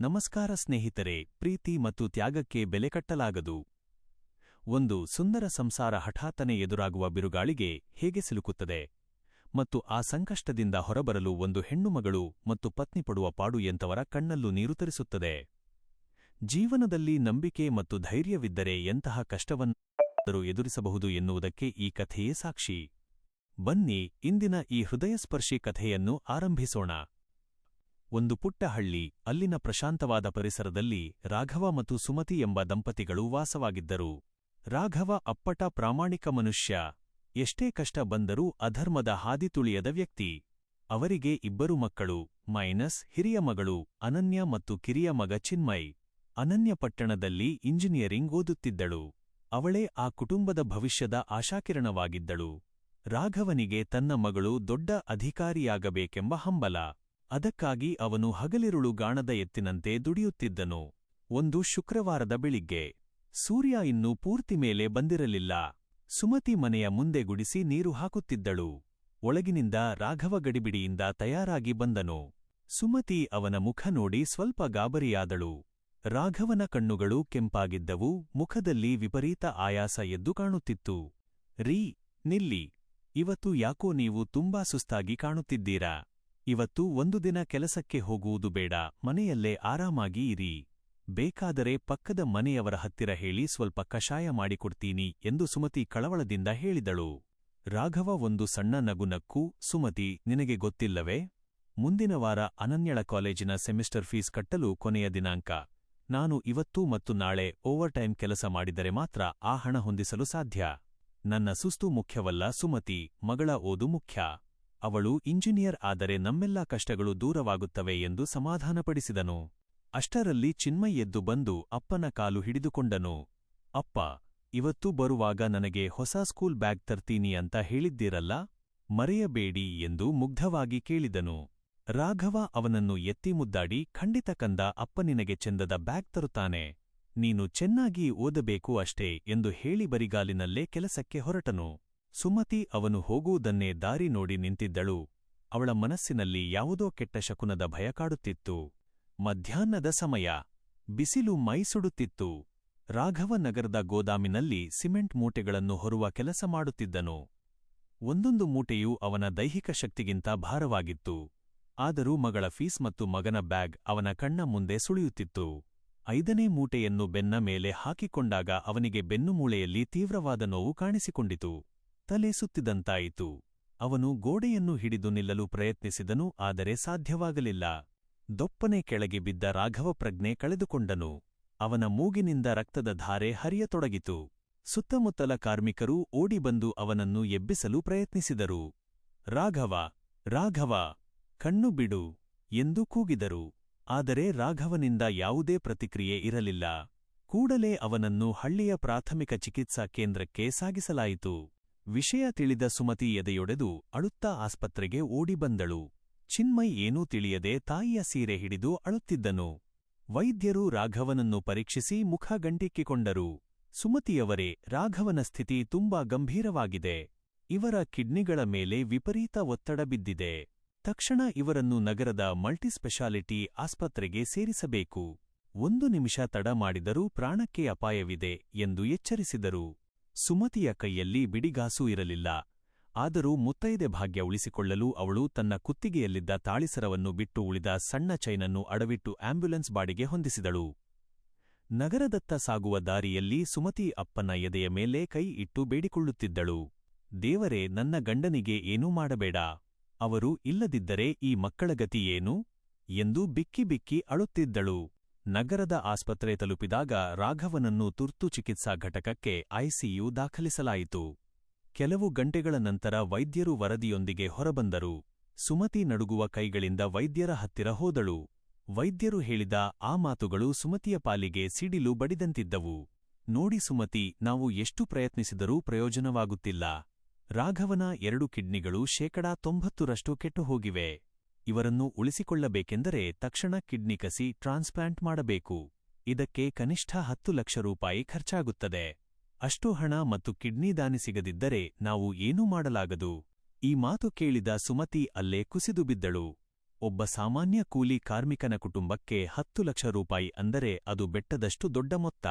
ನಮಸ್ಕಾರ ಸ್ನೇಹಿತರೆ, ಪ್ರೀತಿ ಮತ್ತು ತ್ಯಾಗಕ್ಕೆ ಬೆಲೆ ಕಟ್ಟಲಾಗದು. ಒಂದು ಸುಂದರ ಸಂಸಾರ ಹಠಾತ್ತನೆ ಎದುರಾಗುವ ಬಿರುಗಾಳಿಗೆ ಹೇಗೆ ಸಿಲುಕುತ್ತದೆ ಮತ್ತು ಆ ಸಂಕಷ್ಟದಿಂದ ಹೊರಬರಲು ಒಂದು ಹೆಣ್ಣುಮಗಳು ಮತ್ತು ಪತ್ನಿ ಪಡುವ ಪಾಡು ಎಂತವರ ಕಣ್ಣಲ್ಲೂ ನೀರು ತರಿಸುತ್ತದೆ. ಜೀವನದಲ್ಲಿ ನಂಬಿಕೆ ಮತ್ತು ಧೈರ್ಯವಿದ್ದರೆ ಎಂತಹ ಕಷ್ಟವನ್ನಾದರೂ ಎದುರಿಸಬಹುದು ಎನ್ನುವುದಕ್ಕೆ ಈ ಕಥೆಯೇ ಸಾಕ್ಷಿ. ಬನ್ನಿ ಇಂದಿನ ಈ ಹೃದಯಸ್ಪರ್ಶಿ ಕಥೆಯನ್ನು ಆರಂಭಿಸೋಣ. ಒಂದು ಪುಟ್ಟ ಹಳ್ಳಿ, ಅಲ್ಲಿನ ಪ್ರಶಾಂತವಾದ ಪರಿಸರದಲ್ಲಿ ರಾಘವ ಮತ್ತು ಸುಮತಿ ಎಂಬ ದಂಪತಿಗಳು ವಾಸವಾಗಿದ್ದರು. ರಾಘವ ಅಪ್ಪಟ ಪ್ರಾಮಾಣಿಕ ಮನುಷ್ಯ, ಎಷ್ಟೇ ಕಷ್ಟ ಬಂದರೂ ಅಧರ್ಮದ ಹಾದಿ ತುಳಿಯದ ವ್ಯಕ್ತಿ. ಅವರಿಗೆ ಇಬ್ಬರು ಮಕ್ಕಳು, ಹಿರಿಯ ಮಗಳು ಅನನ್ಯ ಮತ್ತು ಕಿರಿಯ ಮಗ ಚಿನ್ಮಯ್. ಅನನ್ಯ ಪಟ್ಟಣದಲ್ಲಿ ಇಂಜಿನಿಯರಿಂಗ್ ಓದುತ್ತಿದ್ದಳು. ಅವಳೇ ಆ ಕುಟುಂಬದ ಭವಿಷ್ಯದ ಆಶಾಕಿರಣವಾಗಿದ್ದಳು. ರಾಘವನಿಗೆ ತನ್ನ ಮಗಳು ದೊಡ್ಡ ಅಧಿಕಾರಿಯಾಗಬೇಕೆಂಬ ಹಂಬಲ. ಅದಕ್ಕಾಗಿ ಅವನು ಹಗಲಿರುಳು ಗಾಣದ ಎತ್ತಿನಂತೆ ದುಡಿಯುತ್ತಿದ್ದನು. ಒಂದು ಶುಕ್ರವಾರದ ಬೆಳಿಗ್ಗೆ, ಸೂರ್ಯ ಇನ್ನೂ ಪೂರ್ತಿ ಮೇಲೆ ಬಂದಿರಲಿಲ್ಲ. ಸುಮತಿ ಮನೆಯ ಮುಂದೆ ಗುಡಿಸಿ ನೀರು ಹಾಕುತ್ತಿದ್ದಳು. ಒಳಗಿನಿಂದ ರಾಘವ ಗಡಿಬಿಡಿಯಿಂದ ತಯಾರಾಗಿ ಬಂದನು. ಸುಮತಿ ಅವನ ಮುಖ ನೋಡಿ ಸ್ವಲ್ಪ ಗಾಬರಿಯಾದಳು. ರಾಘವನ ಕಣ್ಣುಗಳು ಕೆಂಪಾಗಿದ್ದವು, ಮುಖದಲ್ಲಿ ವಿಪರೀತ ಆಯಾಸ ಎದ್ದು ಕಾಣುತ್ತಿತ್ತು. ನಿಲ್ಲಿ, ಇವತ್ತು ಯಾಕೋ ನೀವು ತುಂಬಾ ಸುಸ್ತಾಗಿ ಕಾಣುತ್ತಿದ್ದೀರಾ. ಇವತ್ತು ಒಂದು ದಿನ ಕೆಲಸಕ್ಕೆ ಹೋಗುವುದು ಬೇಡ, ಮನೆಯಲ್ಲೇ ಆರಾಮಾಗಿ ಇರಿ. ಬೇಕಾದರೆ ಪಕ್ಕದ ಮನೆಯವರ ಹತ್ತಿರ ಹೇಳಿ ಸ್ವಲ್ಪ ಕಷಾಯ ಮಾಡಿಕೊಡ್ತೀನಿ ಎಂದು ಸುಮತಿ ಕಳವಳದಿಂದ ಹೇಳಿದಳು. ರಾಘವ ಒಂದು ಸಣ್ಣ ನಗು, ಸುಮತಿ, ನಿನಗೆ ಗೊತ್ತಿಲ್ಲವೇ? ಮುಂದಿನ ವಾರ ಅನನ್ಯಳ ಕಾಲೇಜಿನ ಸೆಮಿಸ್ಟರ್ ಫೀಸ್ ಕಟ್ಟಲು ಕೊನೆಯ ದಿನಾಂಕ. ನಾನು ಇವತ್ತು ಮತ್ತು ನಾಳೆ ಓವರ್ ಟೈಮ್ ಕೆಲಸ ಮಾಡಿದರೆ ಮಾತ್ರ ಆ ಹಣ ಹೊಂದಿಸಲು ಸಾಧ್ಯ. ನನ್ನ ಸುಸ್ತು ಮುಖ್ಯವಲ್ಲ ಸುಮತಿ, ಮಗಳ ಓದು ಮುಖ್ಯ. ಅವಳು ಇಂಜಿನಿಯರ್ ಆದರೆ ನಮ್ಮೆಲ್ಲ ಕಷ್ಟಗಳು ದೂರವಾಗುತ್ತವೆ ಎಂದು ಸಮಾಧಾನಪಡಿಸಿದನು. ಅಷ್ಟರಲ್ಲಿ ಚಿನ್ಮಯ್ ಎದ್ದು ಬಂದು ಅಪ್ಪನ ಕಾಲು ಹಿಡಿದುಕೊಂಡನು. ಅಪ್ಪ, ಇವತ್ತು ಬರುವಾಗ ನನಗೆ ಹೊಸ ಸ್ಕೂಲ್ ಬ್ಯಾಗ್ ತರ್ತೀನಿ ಅಂತ ಹೇಳಿದ್ದೀರಲ್ಲ, ಮರೆಯಬೇಡಿ ಎಂದು ಮುಗ್ಧವಾಗಿ ಕೇಳಿದನು. ರಾಘವ ಅವನನ್ನು ಎತ್ತಿ ಮುದ್ದಾಡಿ, ಖಂಡಿತ ಕಂದ, ಅಪ್ಪ ನಿನಗೆ ಚೆಂದದ ಬ್ಯಾಗ್ ತರುತ್ತಾನೆ. ನೀನು ಚೆನ್ನಾಗಿ ಓದಬೇಕು ಅಷ್ಟೇ ಎಂದು ಹೇಳಿ ಬರಿಗಾಲಿನಲ್ಲೇ ಕೆಲಸಕ್ಕೆ ಹೊರಟನು. ಸುಮತಿ ಅವನು ಹೋಗುವುದನ್ನೇ ದಾರಿ ನೋಡಿ ನಿಂತಿದ್ದಳು. ಅವಳ ಮನಸ್ಸಿನಲ್ಲಿ ಯಾವುದೋ ಕೆಟ್ಟ ಶಕುನದ ಭಯ ಕಾಡುತ್ತಿತ್ತು. ಮಧ್ಯಾಹ್ನದ ಸಮಯ, ಬಿಸಿಲು ಮೈ ಸುಡುತ್ತಿತ್ತು. ರಾಘವ ನಗರದ ಗೋದಾಮಿನಲ್ಲಿ ಸಿಮೆಂಟ್ ಮೂಟೆಗಳನ್ನು ಹೊರುವ ಕೆಲಸ ಮಾಡುತ್ತಿದ್ದನು. ಒಂದೊಂದು ಮೂಟೆಯೂ ಅವನ ದೈಹಿಕ ಶಕ್ತಿಗಿಂತ ಭಾರವಾಗಿತ್ತು. ಆದರೂ ಮಗಳ ಫೀಸ್ ಮತ್ತು ಮಗನ ಬ್ಯಾಗ್ ಅವನ ಕಣ್ಣ ಮುಂದೆ ಸುಳಿಯುತ್ತಿತ್ತು. 5ನೇ ಮೂಟೆಯನ್ನು ಬೆನ್ನ ಮೇಲೆ ಹಾಕಿಕೊಂಡಾಗ ಅವನಿಗೆ ಬೆನ್ನುಮೂಳೆಯಲ್ಲಿ ತೀವ್ರವಾದ ನೋವು ಕಾಣಿಸಿಕೊಂಡಿತು. ತಲೆ ಸುತ್ತಿದಂತಾಯಿತು. ಅವನು ಗೋಡೆಯನ್ನು ಹಿಡಿದು ನಿಲ್ಲಲು ಪ್ರಯತ್ನಿಸಿದನು, ಆದರೆ ಸಾಧ್ಯವಾಗಲಿಲ್ಲ. ದೊಪ್ಪನೆ ಕೆಳಗೆ ಬಿದ್ದ ರಾಘವ ಪ್ರಜ್ಞೆ ಕಳೆದುಕೊಂಡನು. ಅವನ ಮೂಗಿನಿಂದ ರಕ್ತದ ಧಾರೆ ಹರಿಯತೊಡಗಿತು. ಸುತ್ತಮುತ್ತಲ ಕಾರ್ಮಿಕರೂ ಓಡಿಬಂದು ಅವನನ್ನು ಎಬ್ಬಿಸಲು ಪ್ರಯತ್ನಿಸಿದರು. ರಾಘವ, ಕಣ್ಣು ಬಿಡು ಎಂದು ಕೂಗಿದರು. ಆದರೆ ರಾಘವನಿಂದ ಯಾವುದೇ ಪ್ರತಿಕ್ರಿಯೆ ಇರಲಿಲ್ಲ. ಕೂಡಲೇ ಅವನನ್ನು ಹಳ್ಳಿಯ ಪ್ರಾಥಮಿಕ ಚಿಕಿತ್ಸಾ ಕೇಂದ್ರಕ್ಕೆ ಸಾಗಿಸಲಾಯಿತು. ವಿಷಯ ತಿಳಿದ ಸುಮತಿ ಎದೆಯೊಡೆದು ಅಳುತ್ತಾ ಆಸ್ಪತ್ರೆಗೆ ಓಡಿಬಂದಳು. ಚಿನ್ಮಯ್ ಏನೂ ತಿಳಿಯದೆ ತಾಯಿಯ ಸೀರೆ ಹಿಡಿದು ಅಳುತ್ತಿದ್ದನು. ವೈದ್ಯರು ರಾಘವನನ್ನು ಪರೀಕ್ಷಿಸಿ ಮುಖ ಗಂಟಿಕ್ಕಿಕೊಂಡರು. ಸುಮತಿಯವರೇ, ರಾಘವನ ಸ್ಥಿತಿ ತುಂಬಾ ಗಂಭೀರವಾಗಿದೆ. ಇವರ ಕಿಡ್ನಿಗಳ ಮೇಲೆ ವಿಪರೀತ ಒತ್ತಡ ಬಿದ್ದಿದೆ. ತಕ್ಷಣ ಇವರನ್ನು ನಗರದ ಮಲ್ಟಿಸ್ಪೆಷಾಲಿಟಿ ಆಸ್ಪತ್ರೆಗೆ ಸೇರಿಸಬೇಕು. 1 ನಿಮಿಷ ತಡ ಮಾಡಿದರೂ ಪ್ರಾಣಕ್ಕೆ ಅಪಾಯವಿದೆ ಎಂದು ಎಚ್ಚರಿಸಿದರು. ಸುಮತಿಯ ಕೈಯಲ್ಲಿ ಬಿಡಿಗಾಸೂ ಇರಲಿಲ್ಲ. ಆದರೂ ಮುತ್ತೈದೆ ಭಾಗ್ಯ ಉಳಿಸಿಕೊಳ್ಳಲು ಅವಳು ತನ್ನ ಕುತ್ತಿಗೆಯಲ್ಲಿದ್ದ ತಾಳಿಸರವನ್ನು ಬಿಟ್ಟು ಉಳಿದ ಸಣ್ಣ ಚೈನನ್ನು ಅಡವಿಟ್ಟು ಆಂಬ್ಯುಲೆನ್ಸ್ ಬಾಡಿಗೆ ಹೊಂದಿಸಿದಳು. ನಗರದತ್ತ ಸಾಗುವ ದಾರಿಯಲ್ಲಿ ಸುಮತಿ ಅಪ್ಪನ ಎದೆಯ ಮೇಲೆ ಕೈ ಇಟ್ಟು ಬೇಡಿಕೊಳ್ಳುತ್ತಿದ್ದಳು. ದೇವರೇ, ನನ್ನ ಗಂಡನಿಗೆ ಏನೂ ಮಾಡಬೇಡ. ಅವರು ಇಲ್ಲದಿದ್ದರೆ ಈ ಮಕ್ಕಳ ಗತಿ ಏನು ಎಂದು ಬಿಕ್ಕಿ ಬಿಕ್ಕಿ ಅಳುತ್ತಿದ್ದಳು. ನಗರದ ಆಸ್ಪತ್ರೆ ತಲುಪಿದಾಗ ರಾಘವನನ್ನು ತುರ್ತು ಚಿಕಿತ್ಸಾ ಘಟಕಕ್ಕೆ ಐಸಿಯು ದಾಖಲಿಸಲಾಯಿತು. ಕೆಲವು ಗಂಟೆಗಳ ನಂತರ ವೈದ್ಯರು ವರದಿಯೊಂದಿಗೆ ಹೊರಬಂದರು. ಸುಮತಿ ನಡುಗುವ ಕೈಗಳಿಂದ ವೈದ್ಯರ ಹತ್ತಿರ ಹೋದಳು. ವೈದ್ಯರು ಹೇಳಿದ ಆ ಮಾತುಗಳು ಸುಮತಿಯ ಪಾಲಿಗೆ ಸಿಡಿಲು ಬಡಿದಂತಿದ್ದವು. ನೋಡಿ ಸುಮತಿ, ನಾವು ಎಷ್ಟು ಪ್ರಯತ್ನಿಸಿದರೂ ಪ್ರಯೋಜನವಾಗುತ್ತಿಲ್ಲ. ರಾಘವನ 2 ಕಿಡ್ನಿಗಳು 90% ಕೆಟ್ಟುಹೋಗಿವೆ. ಇವರನ್ನು ಉಳಿಸಿಕೊಳ್ಳಬೇಕೆಂದರೆ ತಕ್ಷಣ ಕಿಡ್ನಿ ಕಸಿ ಟ್ರಾನ್ಸ್ಪ್ಲಾಂಟ್ ಮಾಡಬೇಕು. ಇದಕ್ಕೆ ಕನಿಷ್ಠ 10 ಲಕ್ಷ ರೂಪಾಯಿ ಖರ್ಚಾಗುತ್ತದೆ. ಅಷ್ಟು ಹಣ ಮತ್ತು ಕಿಡ್ನಿ ದಾನಿ ಸಿಗದಿದ್ದರೆ ನಾವು ಏನೂ ಮಾಡಲಾಗದು. ಈ ಮಾತು ಕೇಳಿದ ಸುಮತಿ ಅಲ್ಲೇ ಕುಸಿದು ಬಿದ್ದಳು. ಒಬ್ಬ ಸಾಮಾನ್ಯ ಕೂಲಿ ಕಾರ್ಮಿಕನ ಕುಟುಂಬಕ್ಕೆ 10 ಲಕ್ಷ ರೂಪಾಯಿ ಅಂದರೆ ಅದು ಬೆಟ್ಟದಷ್ಟು ದೊಡ್ಡ ಮೊತ್ತ.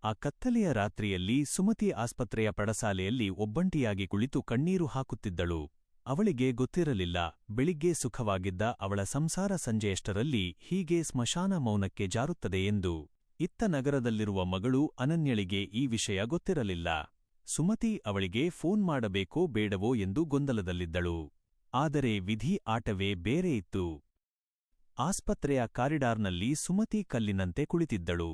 ಆ ಕತ್ತಲೆಯ ರಾತ್ರಿಯಲ್ಲಿ ಸುಮತಿ ಆಸ್ಪತ್ರೆಯ ಪಡಸಾಲೆಯಲ್ಲಿ ಒಬ್ಬಂಟಿಯಾಗಿ ಕುಳಿತು ಕಣ್ಣೀರು ಹಾಕುತ್ತಿದ್ದಳು. ಅವಳಿಗೆ ಗೊತ್ತಿರಲಿಲ್ಲ, ಬೆಳಿಗ್ಗೆ ಸುಖವಾಗಿದ್ದ ಅವಳ ಸಂಸಾರ ಸಂಜೆಯಷ್ಟರಲ್ಲಿ ಹೀಗೆ ಸ್ಮಶಾನ ಮೌನಕ್ಕೆ ಜಾರುತ್ತದೆ ಎಂದು. ಇತ್ತ ನಗರದಲ್ಲಿರುವ ಮಗಳು ಅನನ್ಯಳಿಗೆ ಈ ವಿಷಯ ಗೊತ್ತಿರಲಿಲ್ಲ. ಸುಮತಿ ಅವಳಿಗೆ ಫೋನ್ ಮಾಡಬೇಕೋ ಬೇಡವೋ ಎಂದು ಗೊಂದಲದಲ್ಲಿದ್ದಳು. ಆದರೆ ವಿಧಿ ಆಟವೇ ಬೇರೆ ಇತ್ತು. ಆಸ್ಪತ್ರೆಯ ಕಾರಿಡಾರ್ನಲ್ಲಿ ಸುಮತಿ ಕಲ್ಲಿನಂತೆ ಕುಳಿತಿದ್ದಳು.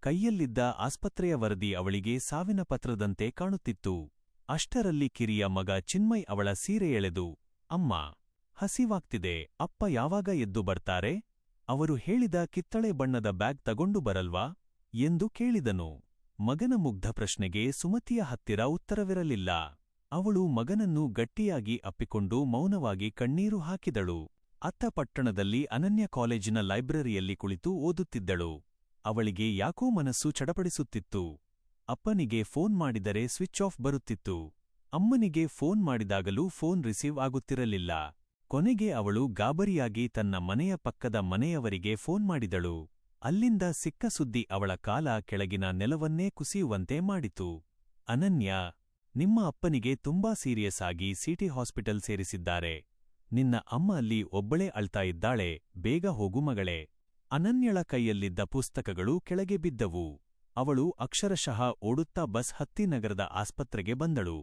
ಕೈಯಲ್ಲಿದ್ದ ಆಸ್ಪತ್ರೆಯ ವರದಿ ಅವಳಿಗೆ ಸಾವಿನ ಪತ್ರದಂತೆ ಕಾಣುತ್ತಿತ್ತು. ಅಷ್ಟರಲ್ಲಿ ಕಿರಿಯ ಮಗ ಚಿನ್ಮಯ್ ಅವಳ ಸೀರೆ ಎಳೆದು, ಅಮ್ಮ, ಹಸಿವಾಗ್ತಿದೆ, ಅಪ್ಪ ಯಾವಾಗ ಎದ್ದು ಬರ್ತಾರೆ? ಅವರು ಹೇಳಿದ ಕಿತ್ತಳೆ ಬಣ್ಣದ ಬ್ಯಾಗ್ ತಗೊಂಡು ಬರಲ್ವಾ ಎಂದು ಕೇಳಿದನು. ಮಗನ ಮುಗ್ಧ ಪ್ರಶ್ನೆಗೆ ಸುಮತಿಯ ಹತ್ತಿರ ಉತ್ತರವಿರಲಿಲ್ಲ. ಅವಳು ಮಗನನ್ನು ಗಟ್ಟಿಯಾಗಿ ಅಪ್ಪಿಕೊಂಡು ಮೌನವಾಗಿ ಕಣ್ಣೀರು ಹಾಕಿದಳು. ಅತ್ತ ಪಟ್ಟಣದಲ್ಲಿ ಅನನ್ಯ ಕಾಲೇಜಿನ ಲೈಬ್ರರಿಯಲ್ಲಿ ಕುಳಿತು ಓದುತ್ತಿದ್ದಳು. ಅವಳಿಗೆ ಯಾಕೋ ಮನಸ್ಸು ಚಡಪಡಿಸುತ್ತಿತ್ತು. ಅಪ್ಪನಿಗೆ ಫೋನ್ ಮಾಡಿದರೆ ಸ್ವಿಚ್ ಆಫ್ ಬರುತ್ತಿತ್ತು. ಅಮ್ಮನಿಗೆ ಫೋನ್ ಮಾಡಿದಾಗಲೂ ಫೋನ್ ರಿಸೀವ್ ಆಗುತ್ತಿರಲಿಲ್ಲ. ಕೊನೆಗೆ ಅವಳು ಗಾಬರಿಯಾಗಿ ತನ್ನ ಮನೆಯ ಪಕ್ಕದ ಮನೆಯವರಿಗೆ ಫೋನ್ ಮಾಡಿದಳು. ಅಲ್ಲಿಂದ ಸಿಕ್ಕ ಸುದ್ದಿ ಅವಳ ಕಾಲ ಕೆಳಗಿನ ನೆಲವನ್ನೇ ಕುಸಿಯುವಂತೆ ಮಾಡಿತು. ಅನನ್ಯ, ನಿಮ್ಮ ಅಪ್ಪನಿಗೆ ತುಂಬಾ ಸೀರಿಯಸ್ ಆಗಿ ಸಿಟಿ ಹಾಸ್ಪಿಟಲ್ ಸೇರಿಸಿದ್ದಾರೆ. ನಿನ್ನ ಅಮ್ಮ ಅಲ್ಲಿ ಒಬ್ಬಳೇ ಅಳ್ತಾ ಇದ್ದಾಳೆ, ಬೇಗ ಹೋಗು ಮಗಳೇ. ಅನನ್ಯಳ ಕೈಯಲ್ಲಿದ್ದ ಪುಸ್ತಕಗಳು ಕೆಳಗೆ ಬಿದ್ದವು. ಅವಳು ಅಕ್ಷರಶಃ ಓಡುತ್ತಾ ಬಸ್ ಹತ್ತಿ ನಗರದ ಆಸ್ಪತ್ರೆಗೆ ಬಂದಳು.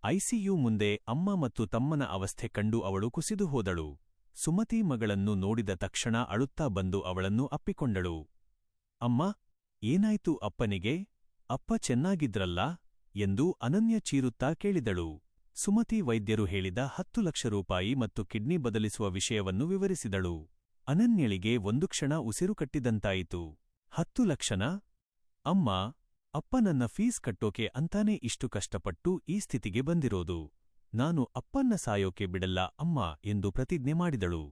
ಐಸಿಯು ಮುಂದೆ ಅಮ್ಮ ಮತ್ತು ತಮ್ಮನ ಅವಸ್ಥೆ ಕಂಡು ಅವಳು ಕುಸಿದು ಹೋದಳು. ಸುಮತಿ ಮಗಳನ್ನು ನೋಡಿದ ತಕ್ಷಣ ಅಳುತ್ತಾ ಬಂದು ಅವಳನ್ನು ಅಪ್ಪಿಕೊಂಡಳು. ಅಮ್ಮ, ಏನಾಯ್ತು ಅಪ್ಪನಿಗೆ? ಅಪ್ಪ ಚೆನ್ನಾಗಿದ್ರಲ್ಲ ಎಂದು ಅನನ್ಯ ಚೀರುತ್ತಾ ಕೇಳಿದಳು. ಸುಮತಿ ವೈದ್ಯರು ಹೇಳಿದ 10 ಲಕ್ಷ ರೂಪಾಯಿ ಮತ್ತು ಕಿಡ್ನಿ ಬದಲಿಸುವ ವಿಷಯವನ್ನು ವಿವರಿಸಿದಳು. ಅನನ್ಯಳಿಗೆ ಒಂದು ಕ್ಷಣ ಉಸಿರು ಕಟ್ಟಿದಂತಾಯಿತು. 10 ಲಕ್ಷನಾ? ಅಮ್ಮ, ಅಪ್ಪ ನನ್ನ ಫೀಸ್ ಕಟ್ಟೋಕೆ ಅಂತಾನೇ ಇಷ್ಟು ಕಷ್ಟಪಟ್ಟು ಈ ಸ್ಥಿತಿಗೆ ಬಂದಿರೋದು. ನಾನು ಅಪ್ಪನ್ನ ಸಾಯೋಕೆ ಬಿಡಲ್ಲ ಅಮ್ಮ ಎಂದು ಪ್ರತಿಜ್ಞೆ ಮಾಡಿದಳು.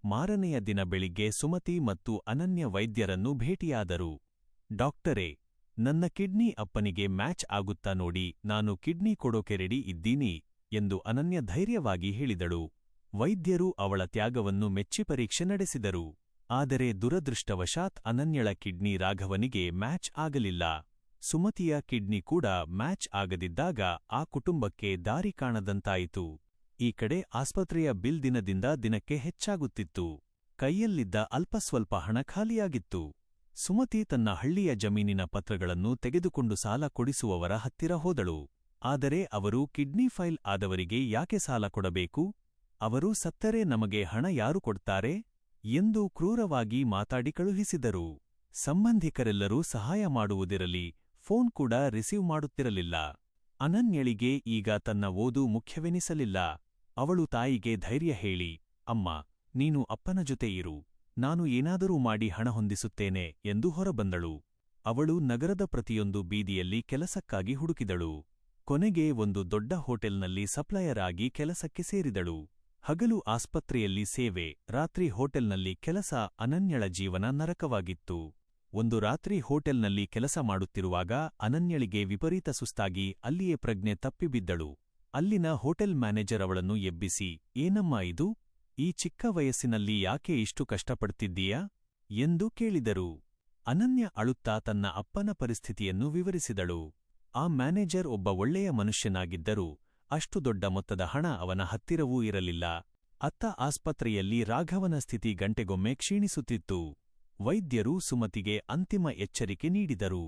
ಮಾರನೆಯ ದಿನ ಬೆಳಿಗ್ಗೆ ಸುಮತಿ ಮತ್ತು ಅನನ್ಯ ವೈದ್ಯರನ್ನು ಭೇಟಿಯಾದರು. ಡಾಕ್ಟರೇ, ನನ್ನ ಕಿಡ್ನಿ ಅಪ್ಪನಿಗೆ ಮ್ಯಾಚ್ ಆಗುತ್ತಾ ನೋಡಿ, ನಾನು ಕಿಡ್ನಿ ಕೊಡೋಕೆ ರೆಡಿ ಇದ್ದೀನಿ ಎಂದು ಅನನ್ಯ ಧೈರ್ಯವಾಗಿ ಹೇಳಿದಳು. ವೈದ್ಯರು ಅವಳ ತ್ಯಾಗವನ್ನು ಮೆಚ್ಚಿ ಪರೀಕ್ಷೆ ನಡೆಸಿದರು. ಆದರೆ ದುರದೃಷ್ಟವಶಾತ್ ಅನನ್ಯಳ ಕಿಡ್ನಿ ರಾಘವನಿಗೆ ಮ್ಯಾಚ್ ಆಗಲಿಲ್ಲ. ಸುಮತಿಯ ಕಿಡ್ನಿ ಕೂಡ ಮ್ಯಾಚ್ ಆಗದಿದ್ದಾಗ ಆ ಕುಟುಂಬಕ್ಕೆ ದಾರಿ ಕಾಣದಂತಾಯಿತು. ಈ ಕಡೆ ಆಸ್ಪತ್ರೆಯ ಬಿಲ್ ದಿನದಿಂದ ದಿನಕ್ಕೆ ಹೆಚ್ಚಾಗುತ್ತಿತ್ತು. ಕೈಯಲ್ಲಿದ್ದ ಅಲ್ಪಸ್ವಲ್ಪ ಹಣ ಖಾಲಿಯಾಗಿತ್ತು. ಸುಮತಿ ತನ್ನ ಹಳ್ಳಿಯ ಜಮೀನಿನ ಪತ್ರಗಳನ್ನು ತೆಗೆದುಕೊಂಡು ಸಾಲ ಕೊಡಿಸುವವರ ಹತ್ತಿರ ಹೋದಳು. ಆದರೆ ಅವರು ಕಿಡ್ನಿ ಫೈಲ್ ಆದವರಿಗೆ ಯಾಕೆ ಸಾಲ ಕೊಡಬೇಕು? ಅವರು ಸತ್ತರೆ ನಮಗೆ ಹಣ ಯಾರು ಕೊಡ್ತಾರೆ ಎಂದು ಕ್ರೂರವಾಗಿ ಮಾತಾಡಿ ಕಳುಹಿಸಿದರು. ಸಂಬಂಧಿಕರೆಲ್ಲರೂ ಸಹಾಯ ಮಾಡುವುದಿರಲಿ, ಫೋನ್ ಕೂಡ ರಿಸೀವ್ ಮಾಡುತ್ತಿರಲಿಲ್ಲ. ಅನನ್ಯಳಿಗೆ ಈಗ ತನ್ನ ಓದು ಮುಖ್ಯವೆನಿಸಲಿಲ್ಲ. ಅವಳು ತಾಯಿಗೆ ಧೈರ್ಯ ಹೇಳಿ, ಅಮ್ಮ, ನೀನು ಅಪ್ಪನ ಜೊತೆ ಇರು, ನಾನು ಏನಾದರೂ ಮಾಡಿ ಹಣ ಹೊಂದಿಸುತ್ತೇನೆ ಎಂದು ಹೊರಬಂದಳು. ಅವಳು ನಗರದ ಪ್ರತಿಯೊಂದು ಬೀದಿಯಲ್ಲಿ ಕೆಲಸಕ್ಕಾಗಿ ಹುಡುಕಿದಳು. ಕೊನೆಗೆ ಒಂದು ದೊಡ್ಡ ಹೋಟೆಲ್ನಲ್ಲಿ ಸಪ್ಲೈಯರ್ ಆಗಿ ಕೆಲಸಕ್ಕೆ ಸೇರಿದಳು. ಹಗಲು ಆಸ್ಪತ್ರೆಯಲ್ಲಿ ಸೇವೆ, ರಾತ್ರಿ ಹೋಟೆಲ್ನಲ್ಲಿ ಕೆಲಸ. ಅನನ್ಯಳ ಜೀವನ ನರಕವಾಗಿತ್ತು. ಒಂದು ರಾತ್ರಿ ಹೋಟೆಲ್ನಲ್ಲಿ ಕೆಲಸ ಮಾಡುತ್ತಿರುವಾಗ ಅನನ್ಯಳಿಗೆ ವಿಪರೀತ ಸುಸ್ತಾಗಿ ಅಲ್ಲಿಯೇ ಪ್ರಜ್ಞೆ ತಪ್ಪಿಬಿದ್ದಳು. ಅಲ್ಲಿನ ಹೋಟೆಲ್ ಮ್ಯಾನೇಜರ್ ಅವಳನ್ನು ಎಬ್ಬಿಸಿ, ಏನಮ್ಮ ಇದು? ಈ ಚಿಕ್ಕ ವಯಸ್ಸಿನಲ್ಲಿ ಯಾಕೆ ಇಷ್ಟು ಕಷ್ಟಪಡ್ತಿದ್ದೀಯಾ ಎಂದು ಕೇಳಿದರು. ಅನನ್ಯ ಅಳುತ್ತಾ ತನ್ನ ಅಪ್ಪನ ಪರಿಸ್ಥಿತಿಯನ್ನು ವಿವರಿಸಿದಳು. ಆ ಮ್ಯಾನೇಜರ್ ಒಬ್ಬ ಒಳ್ಳೆಯ ಮನುಷ್ಯನಾಗಿದ್ದರೂ ಅಷ್ಟು ದೊಡ್ಡ ಮೊತ್ತದ ಹಣ ಅವನ ಹತ್ತಿರವೂ ಇರಲಿಲ್ಲ. ಅತ್ತ ಆಸ್ಪತ್ರೆಯಲ್ಲಿ ರಾಘವನ ಸ್ಥಿತಿ ಗಂಟೆಗೊಮ್ಮೆ ಕ್ಷೀಣಿಸುತ್ತಿತ್ತು. ವೈದ್ಯರು ಸುಮತಿಗೆ ಅಂತಿಮ ಎಚ್ಚರಿಕೆ ನೀಡಿದರು.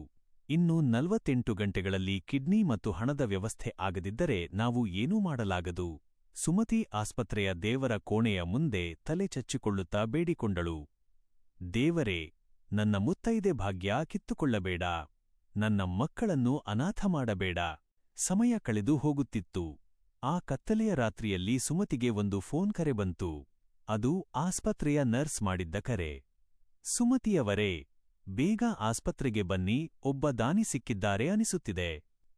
ಇನ್ನು 48 ಗಂಟೆಗಳಲ್ಲಿ ಕಿಡ್ನಿ ಮತ್ತು ಹಣದ ವ್ಯವಸ್ಥೆ ಆಗದಿದ್ದರೆ ನಾವು ಏನೂ ಮಾಡಲಾಗದು. ಸುಮತಿ ಆಸ್ಪತ್ರೆಯ ದೇವರ ಕೋಣೆಯ ಮುಂದೆ ತಲೆ ಚಚ್ಚಿಕೊಳ್ಳುತ್ತಾ ಬೇಡಿಕೊಂಡಳು. ದೇವರೇ, ನನ್ನ ಮುತ್ತೈದೆ ಭಾಗ್ಯ ಕಿತ್ತುಕೊಳ್ಳಬೇಡ. ನನ್ನ ಮಕ್ಕಳನ್ನು ಅನಾಥ ಮಾಡಬೇಡ. ಸಮಯ ಕಳೆದು ಹೋಗುತ್ತಿತ್ತು. ಆ ಕತ್ತಲೆಯ ರಾತ್ರಿಯಲ್ಲಿ ಸುಮತಿಗೆ ಒಂದು ಫೋನ್ ಕರೆ ಬಂತು. ಅದು ಆಸ್ಪತ್ರೆಯ ನರ್ಸ್ ಮಾಡಿದ್ದ ಕರೆ. ಸುಮತಿಯವರೇ, ಬೇಗ ಆಸ್ಪತ್ರೆಗೆ ಬನ್ನಿ, ಒಬ್ಬ ದಾನಿ ಸಿಕ್ಕಿದ್ದಾರೆ ಅನಿಸುತ್ತಿದೆ.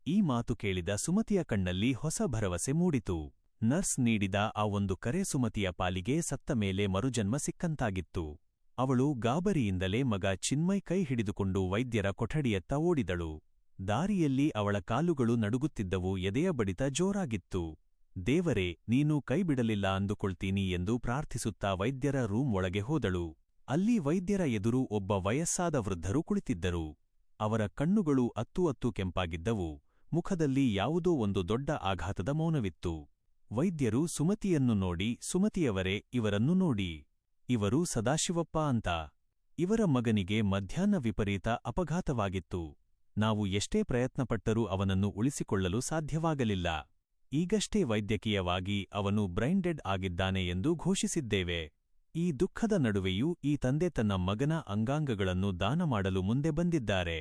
ಈ ಮಾತು ಕೇಳಿದ ಸುಮತಿಯ ಕಣ್ಣಲ್ಲಿ ಹೊಸ ಭರವಸೆ ಮೂಡಿತು. ನರ್ಸ್ ನೀಡಿದ ಆ ಒಂದು ಕರೆ ಸುಮತಿಯ ಪಾಲಿಗೆ ಸತ್ತ ಮೇಲೆ ಮರುಜನ್ಮ ಸಿಕ್ಕಂತಾಗಿತ್ತು. ಅವಳು ಗಾಬರಿಯಿಂದಲೇ ಮಗ ಚಿನ್ಮಯ್ ಕೈ ಹಿಡಿದುಕೊಂಡು ವೈದ್ಯರ ಕೊಠಡಿಯತ್ತ ಓಡಿದಳು. ದಾರಿಯಲ್ಲಿ ಅವಳ ಕಾಲುಗಳು ನಡುಗುತ್ತಿದ್ದವು, ಎದೆಯ ಬಡಿತ ಜೋರಾಗಿತ್ತು. ದೇವರೇ, ನೀನು ಕೈಬಿಡಲಿಲ್ಲ ಅಂದುಕೊಳ್ತೀನಿ ಎಂದು ಪ್ರಾರ್ಥಿಸುತ್ತಾ ವೈದ್ಯರ ರೂಮ್ ಒಳಗೆ ಹೋದಳು. ಅಲ್ಲಿ ವೈದ್ಯರ ಎದುರು ಒಬ್ಬ ವಯಸ್ಸಾದ ವೃದ್ಧರು ಕುಳಿತಿದ್ದರು. ಅವರ ಕಣ್ಣುಗಳು ಅತ್ತು ಕೆಂಪಾಗಿದ್ದವು, ಮುಖದಲ್ಲಿ ಯಾವುದೋ ಒಂದು ದೊಡ್ಡ ಆಘಾತದ ಮೌನವಿತ್ತು. ವೈದ್ಯರು ಸುಮತಿಯನ್ನು ನೋಡಿ, ಸುಮತಿಯವರೇ, ಇವರನ್ನು ನೋಡಿ. ಇವರು ಸದಾಶಿವಪ್ಪ ಅಂತ. ಇವರ ಮಗನಿಗೆ ಮಧ್ಯಾಹ್ನ ವಿಪರೀತ ಅಪಘಾತವಾಗಿತ್ತು. ನಾವು ಎಷ್ಟೇ ಪ್ರಯತ್ನಪಟ್ಟರೂ ಅವನನ್ನು ಉಳಿಸಿಕೊಳ್ಳಲು ಸಾಧ್ಯವಾಗಲಿಲ್ಲ. ಈಗಷ್ಟೇ ವೈದ್ಯಕೀಯವಾಗಿ ಅವನು ಬ್ರೈನ್ ಡೆಡ್ ಆಗಿದ್ದಾನೆ ಎಂದು ಘೋಷಿಸಿದ್ದೇವೆ. ಈ ದುಃಖದ ನಡುವೆಯೂ ಈ ತಂದೆ ತನ್ನ ಮಗನ ಅಂಗಾಂಗಗಳನ್ನು ದಾನ ಮಾಡಲು ಮುಂದೆ ಬಂದಿದ್ದಾರೆ.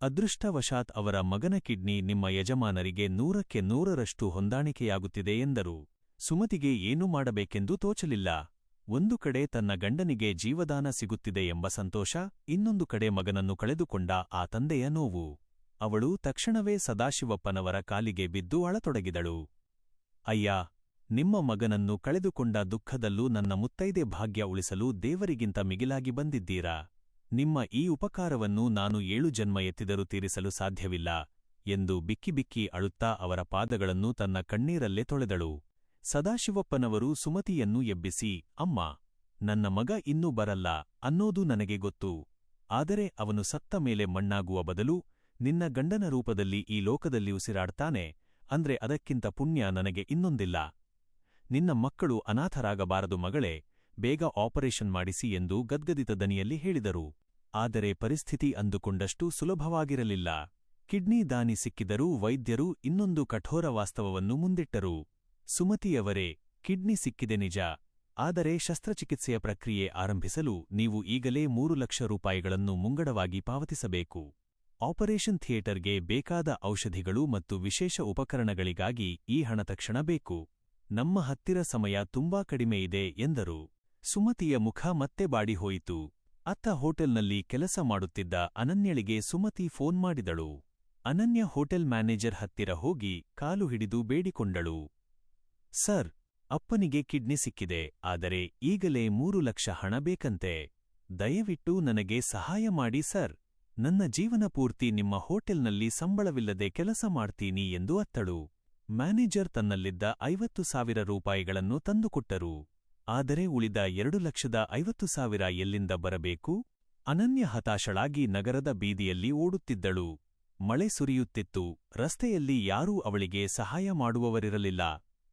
ಅದೃಷ್ಟವಶಾತ್ ಅವರ ಮಗನ ಕಿಡ್ನಿ ನಿಮ್ಮ ಯಜಮಾನರಿಗೆ 100ಕ್ಕೆ 100ರಷ್ಟು ಹೊಂದಾಣಿಕೆಯಾಗುತ್ತಿದೆ ಎಂದರು. ಸುಮತಿಗೆ ಏನೂ ಮಾಡಬೇಕೆಂದು ತೋಚಲಿಲ್ಲ. ಒಂದು ಕಡೆ ತನ್ನ ಗಂಡನಿಗೆ ಜೀವದಾನ ಸಿಗುತ್ತಿದೆ ಎಂಬ ಸಂತೋಷ, ಇನ್ನೊಂದು ಕಡೆ ಮಗನನ್ನು ಕಳೆದುಕೊಂಡ ಆ ತಂದೆಯ ನೋವು. ಅವಳು ತಕ್ಷಣವೇ ಸದಾಶಿವಪ್ಪನವರ ಕಾಲಿಗೆ ಬಿದ್ದು ಅಳತೊಡಗಿದಳು. ಅಯ್ಯ, ನಿಮ್ಮ ಮಗನನ್ನು ಕಳೆದುಕೊಂಡ ದುಃಖದಲ್ಲೂ ನನ್ನ ಮುತ್ತೈದೆ ಭಾಗ್ಯ ಉಳಿಸಲು ದೇವರಿಗಿಂತ ಮಿಗಿಲಾಗಿ ಬಂದಿದ್ದೀರಾ. ನಿಮ್ಮ ಈ ಉಪಕಾರವನ್ನು ನಾನು 7 ಜನ್ಮ ಎತ್ತಿದರೂ ತೀರಿಸಲು ಸಾಧ್ಯವಿಲ್ಲ ಎಂದು ಬಿಕ್ಕಿ ಬಿಕ್ಕಿ ಅಳುತ್ತಾ ಅವರ ಪಾದಗಳನ್ನು ತನ್ನ ಕಣ್ಣೀರಲ್ಲೇ ತೊಳೆದಳು. ಸದಾಶಿವಪ್ಪನವರು ಸುಮತಿಯನ್ನು ಎಬ್ಬಿಸಿ, ಅಮ್ಮ, ನನ್ನ ಮಗ ಇನ್ನೂ ಬರಲ್ಲ ಅನ್ನೋದು ನನಗೆ ಗೊತ್ತು. ಆದರೆ ಅವನು ಸತ್ತ ಮೇಲೆ ಮಣ್ಣಾಗುವ ಬದಲು ನಿನ್ನ ಗಂಡನ ರೂಪದಲ್ಲಿ ಈ ಲೋಕದಲ್ಲಿ ಉಸಿರಾಡ್ತಾನೆ ಅಂದ್ರೆ ಅದಕ್ಕಿಂತ ಪುಣ್ಯ ನನಗೆ ಇನ್ನೊಂದಿಲ್ಲ. ನಿನ್ನ ಮಕ್ಕಳು ಅನಾಥರಾಗಬಾರದು ಮಗಳೇ, ಬೇಗ ಆಪರೇಷನ್ ಮಾಡಿಸಿ ಎಂದು ಗದ್ಗದಿತ ದನಿಯಲ್ಲಿ ಹೇಳಿದರು. ಆದರೆ ಪರಿಸ್ಥಿತಿ ಅಂದುಕೊಂಡಷ್ಟು ಸುಲಭವಾಗಿರಲಿಲ್ಲ. ಕಿಡ್ನಿ ದಾನಿ ಸಿಕ್ಕಿದರೂ ವೈದ್ಯರು ಇನ್ನೊಂದು ಕಠೋರ ವಾಸ್ತವವನ್ನು ಮುಂದಿಟ್ಟರು. ಸುಮತಿಯವರೇ, ಕಿಡ್ನಿ ಸಿಕ್ಕಿದೆ ನಿಜ, ಆದರೆ ಶಸ್ತ್ರಚಿಕಿತ್ಸೆಯ ಪ್ರಕ್ರಿಯೆ ಆರಂಭಿಸಲು ನೀವು ಈಗಲೇ 3 ಲಕ್ಷ ರೂಪಾಯಿಗಳನ್ನು ಮುಂಗಡವಾಗಿ ಪಾವತಿಸಬೇಕು. ಆಪರೇಷನ್ ಥಿಯೇಟರ್ಗೆ ಬೇಕಾದ ಔಷಧಿಗಳು ಮತ್ತು ವಿಶೇಷ ಉಪಕರಣಗಳಿಗಾಗಿ ಈ ಹಣ ತಕ್ಷಣ ಬೇಕು. ನಮ್ಮ ಹತ್ತಿರ ಸಮಯ ತುಂಬಾ ಕಡಿಮೆ ಇದೆ ಎಂದರು. ಸುಮತಿಯ ಮುಖ ಮತ್ತೆ ಬಾಡಿಹೋಯಿತು. ಅತ್ತ ಹೋಟೆಲ್ನಲ್ಲಿ ಕೆಲಸ ಮಾಡುತ್ತಿದ್ದ ಅನನ್ಯಳಿಗೆ ಸುಮತಿ ಫೋನ್ ಮಾಡಿದಳು. ಅನನ್ಯ ಹೋಟೆಲ್ ಮ್ಯಾನೇಜರ್ ಹತ್ತಿರ ಹೋಗಿ ಕಾಲು ಹಿಡಿದು ಬೇಡಿಕೊಂಡಳು. ಸರ್, ಅಪ್ಪನಿಗೆ ಕಿಡ್ನಿ ಸಿಕ್ಕಿದೆ, ಆದರೆ ಈಗಲೇ 3 ಲಕ್ಷ ಹಣ ಬೇಕಂತೆ. ದಯವಿಟ್ಟು ನನಗೆ ಸಹಾಯ ಮಾಡಿ ಸರ್. ನನ್ನ ಜೀವನ ಪೂರ್ತಿ ನಿಮ್ಮ ಹೋಟೆಲ್ನಲ್ಲಿ ಸಂಬಳವಿಲ್ಲದೆ ಕೆಲಸ ಮಾಡ್ತೀನಿ ಎಂದು ಅತ್ತಳು. ಮ್ಯಾನೇಜರ್ ತನ್ನಲ್ಲಿದ್ದ 50,000 ರೂಪಾಯಿಗಳನ್ನು ತಂದುಕೊಟ್ಟರು. ಆದರೆ ಉಳಿದ 2,50,000 ಎಲ್ಲಿಂದ ಬರಬೇಕು? ಅನನ್ಯ ಹತಾಶಳಾಗಿ ನಗರದ ಬೀದಿಯಲ್ಲಿ ಓಡುತ್ತಿದ್ದಳು. ಮಳೆ ಸುರಿಯುತ್ತಿತ್ತು. ರಸ್ತೆಯಲ್ಲಿ ಯಾರೂ ಅವಳಿಗೆ ಸಹಾಯ ಮಾಡುವವರಿರಲಿಲ್ಲ.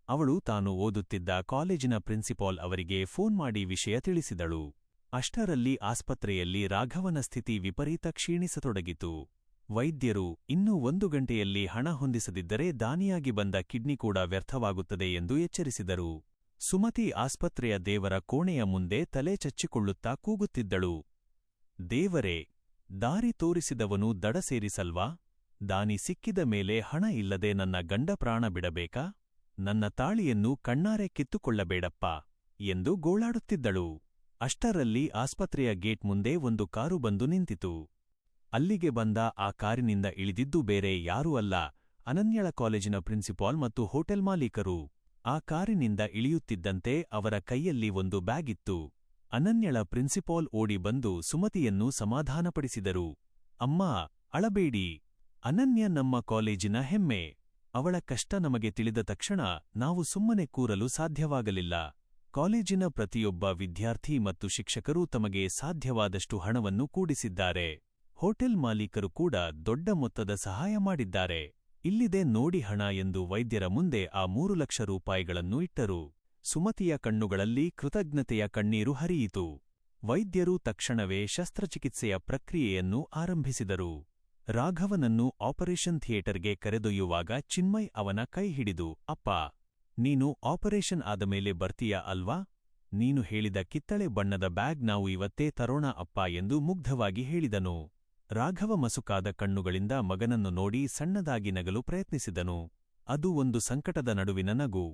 ಅವಳು ತಾನು ಓದುತ್ತಿದ್ದ ಕಾಲೇಜಿನ ಪ್ರಿನ್ಸಿಪಾಲ್ ಅವರಿಗೆ ಫೋನ್ ಮಾಡಿ ವಿಷಯ ತಿಳಿಸಿದಳು. ಅಷ್ಟರಲ್ಲಿ ಆಸ್ಪತ್ರೆಯಲ್ಲಿ ರಾಘವನ ಸ್ಥಿತಿ ವಿಪರೀತ ಕ್ಷೀಣಿಸತೊಡಗಿತು. ವೈದ್ಯರು ಇನ್ನೂ 1 ಗಂಟೆಯಲ್ಲಿ ಹಣ ಹೊಂದಿಸದಿದ್ದರೆ ದಾನಿಯಾಗಿ ಬಂದ ಕಿಡ್ನಿ ಕೂಡ ವ್ಯರ್ಥವಾಗುತ್ತದೆ ಎಂದು ಎಚ್ಚರಿಸಿದರು. ಸುಮತಿ ಆಸ್ಪತ್ರೆಯ ದೇವರ ಕೋಣೆಯ ಮುಂದೆ ತಲೆ ಚಚ್ಚಿಕೊಳ್ಳುತ್ತಾ ಕೂಗುತ್ತಿದ್ದಳು. ದೇವರೇ, ದಾರಿ ತೋರಿಸಿದವನು ದಡ ಸೇರಿಸಲ್ವಾ? ದಾನಿ ಸಿಕ್ಕಿದ ಮೇಲೆ ಹಣ ಇಲ್ಲದೆ ನನ್ನ ಗಂಡ ಪ್ರಾಣ ಬಿಡಬೇಕಾ? ನನ್ನ ತಾಳಿಯನ್ನು ಕಣ್ಣಾರೆ ಕಿತ್ತುಕೊಳ್ಳಬೇಡಪ್ಪ ಎಂದು ಗೋಳಾಡುತ್ತಿದ್ದಳು. ಅಷ್ಟರಲ್ಲಿ ಆಸ್ಪತ್ರೆಯ ಗೇಟ್ ಮುಂದೆ ಒಂದು ಕಾರು ಬಂದು ನಿಂತಿತು. ಅಲ್ಲಿಗೆ ಬಂದ ಆ ಕಾರಿನಿಂದ ಇಳಿದಿದ್ದು ಬೇರೆ ಯಾರೂ ಅಲ್ಲ, ಅನನ್ಯಳ ಕಾಲೇಜಿನ ಪ್ರಿನ್ಸಿಪಾಲ್ ಮತ್ತು ಹೋಟೆಲ್ ಮಾಲೀಕರು. ಆ ಕಾರಿನಿಂದ ಇಳಿಯುತ್ತಿದ್ದಂತೆ ಅವರ ಕೈಯಲ್ಲಿ ಒಂದು ಬ್ಯಾಗಿತ್ತು. ಅನನ್ಯಳ ಪ್ರಿನ್ಸಿಪಾಲ್ ಓಡಿ ಬಂದು ಸುಮತಿಯನ್ನು ಸಮಾಧಾನಪಡಿಸಿದರು. ಅಮ್ಮಾ, ಅಳಬೇಡಿ. ಅನನ್ಯ ನಮ್ಮ ಕಾಲೇಜಿನ ಹೆಮ್ಮೆ. ಅವಳ ಕಷ್ಟ ನಮಗೆ ತಿಳಿದ ತಕ್ಷಣ ನಾವು ಸುಮ್ಮನೆ ಕೂರಲು ಸಾಧ್ಯವಾಗಲಿಲ್ಲ. ಕಾಲೇಜಿನ ಪ್ರತಿಯೊಬ್ಬ ವಿದ್ಯಾರ್ಥಿ ಮತ್ತು ಶಿಕ್ಷಕರು ತಮಗೆ ಸಾಧ್ಯವಾದಷ್ಟು ಹಣವನ್ನು ಕೂಡಿಸಿದ್ದಾರೆ. ಹೋಟೆಲ್ ಮಾಲೀಕರು ಕೂಡ ದೊಡ್ಡ ಮೊತ್ತದ ಸಹಾಯ ಮಾಡಿದ್ದಾರೆ. ಇಲ್ಲಿದೆ ನೋಡಿ ಹಣ ಎಂದು ವೈದ್ಯರ ಮುಂದೆ ಆ 3 ಲಕ್ಷ ರೂಪಾಯಿಗಳನ್ನು ಇಟ್ಟರು. ಸುಮತಿಯ ಕಣ್ಣುಗಳಲ್ಲಿ ಕೃತಜ್ಞತೆಯ ಕಣ್ಣೀರು ಹರಿಯಿತು. ವೈದ್ಯರು ತಕ್ಷಣವೇ ಶಸ್ತ್ರಚಿಕಿತ್ಸೆಯ ಪ್ರಕ್ರಿಯೆಯನ್ನು ಆರಂಭಿಸಿದರು. ರಾಘವನನ್ನು ಆಪರೇಷನ್ ಥಿಯೇಟರ್ಗೆ ಕರೆದೊಯ್ಯುವಾಗ ಚಿನ್ಮಯ್ ಅವನ ಕೈ ಹಿಡಿದು, ಅಪ್ಪ, ನೀನು ಆಪರೇಷನ್ ಆದಮೇಲೆ ಬರ್ತೀಯಾ ಅಲ್ವಾ? ನೀನು ಹೇಳಿದ ಕಿತ್ತಳೆ ಬಣ್ಣದ ಬ್ಯಾಗ್ ನಾವು ಇವತ್ತೇ ತರೋಣ ಅಪ್ಪ ಎಂದು ಮುಗ್ಧವಾಗಿ ಹೇಳಿದನು. ರಾಘವ ಮಸುಕಾದ ಕಣ್ಣುಗಳಿಂದ ಮಗನನ್ನು ನೋಡಿ ಸಣ್ಣದಾಗಿ ನಗಲು ಪ್ರಯತ್ನಿಸಿದನು. ಅದು ಒಂದು ಸಂಕಟದ ನಡುವಿನ ನಗು.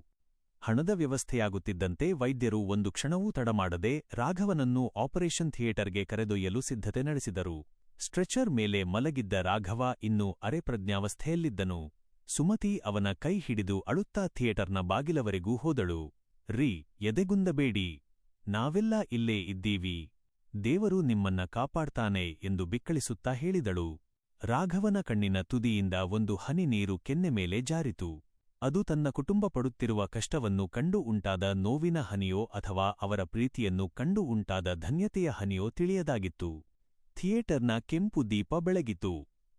ಹಣದ ವ್ಯವಸ್ಥೆಯಾಗುತ್ತಿದ್ದಂತೆ ವೈದ್ಯರು ಒಂದು ಕ್ಷಣವೂ ತಡಮಾಡದೆ ರಾಘವನನ್ನು ಆಪರೇಷನ್ ಥಿಯೇಟರ್ಗೆ ಕರೆದೊಯ್ಯಲು ಸಿದ್ಧತೆ ನಡೆಸಿದರು. ಸ್ಟ್ರೆಚರ್ ಮೇಲೆ ಮಲಗಿದ್ದ ರಾಘವ ಇನ್ನೂ ಅರೆಪ್ರಜ್ಞಾವಸ್ಥೆಯಲ್ಲಿದ್ದನು. ಸುಮತಿ ಅವನ ಕೈ ಹಿಡಿದು ಅಳುತ್ತಾ ಥಿಯೇಟರ್ನ ಬಾಗಿಲವರೆಗೂ ಹೋದಳು. ರೀ, ಎದೆಗುಂದಬೇಡಿ, ನಾವೆಲ್ಲ ಇಲ್ಲೇ ಇದ್ದೀವಿ. ದೇವರು ನಿಮ್ಮನ್ನ ಕಾಪಾಡ್ತಾನೆ ಎಂದು ಬಿಕ್ಕಳಿಸುತ್ತಾ ಹೇಳಿದಳು. ರಾಘವನ ಕಣ್ಣಿನ ತುದಿಯಿಂದ ಒಂದು ಹನಿ ನೀರು ಕೆನ್ನೆ ಮೇಲೆ ಜಾರಿತು. ಅದು ತನ್ನ ಕುಟುಂಬ ಪಡುತ್ತಿರುವ ಕಷ್ಟವನ್ನು ಕಂಡು ಉಂಟಾದ ನೋವಿನ ಹನಿಯೋ ಅಥವಾ ಅವರ ಪ್ರೀತಿಯನ್ನು ಕಂಡು ಉಂಟಾದ ಧನ್ಯತೆಯ ಹನಿಯೋ ತಿಳಿಯದಾಗಿತ್ತು. ಥಿಯೇಟರ್ನ ಕೆಂಪು ದೀಪ ಬೆಳಗಿತು.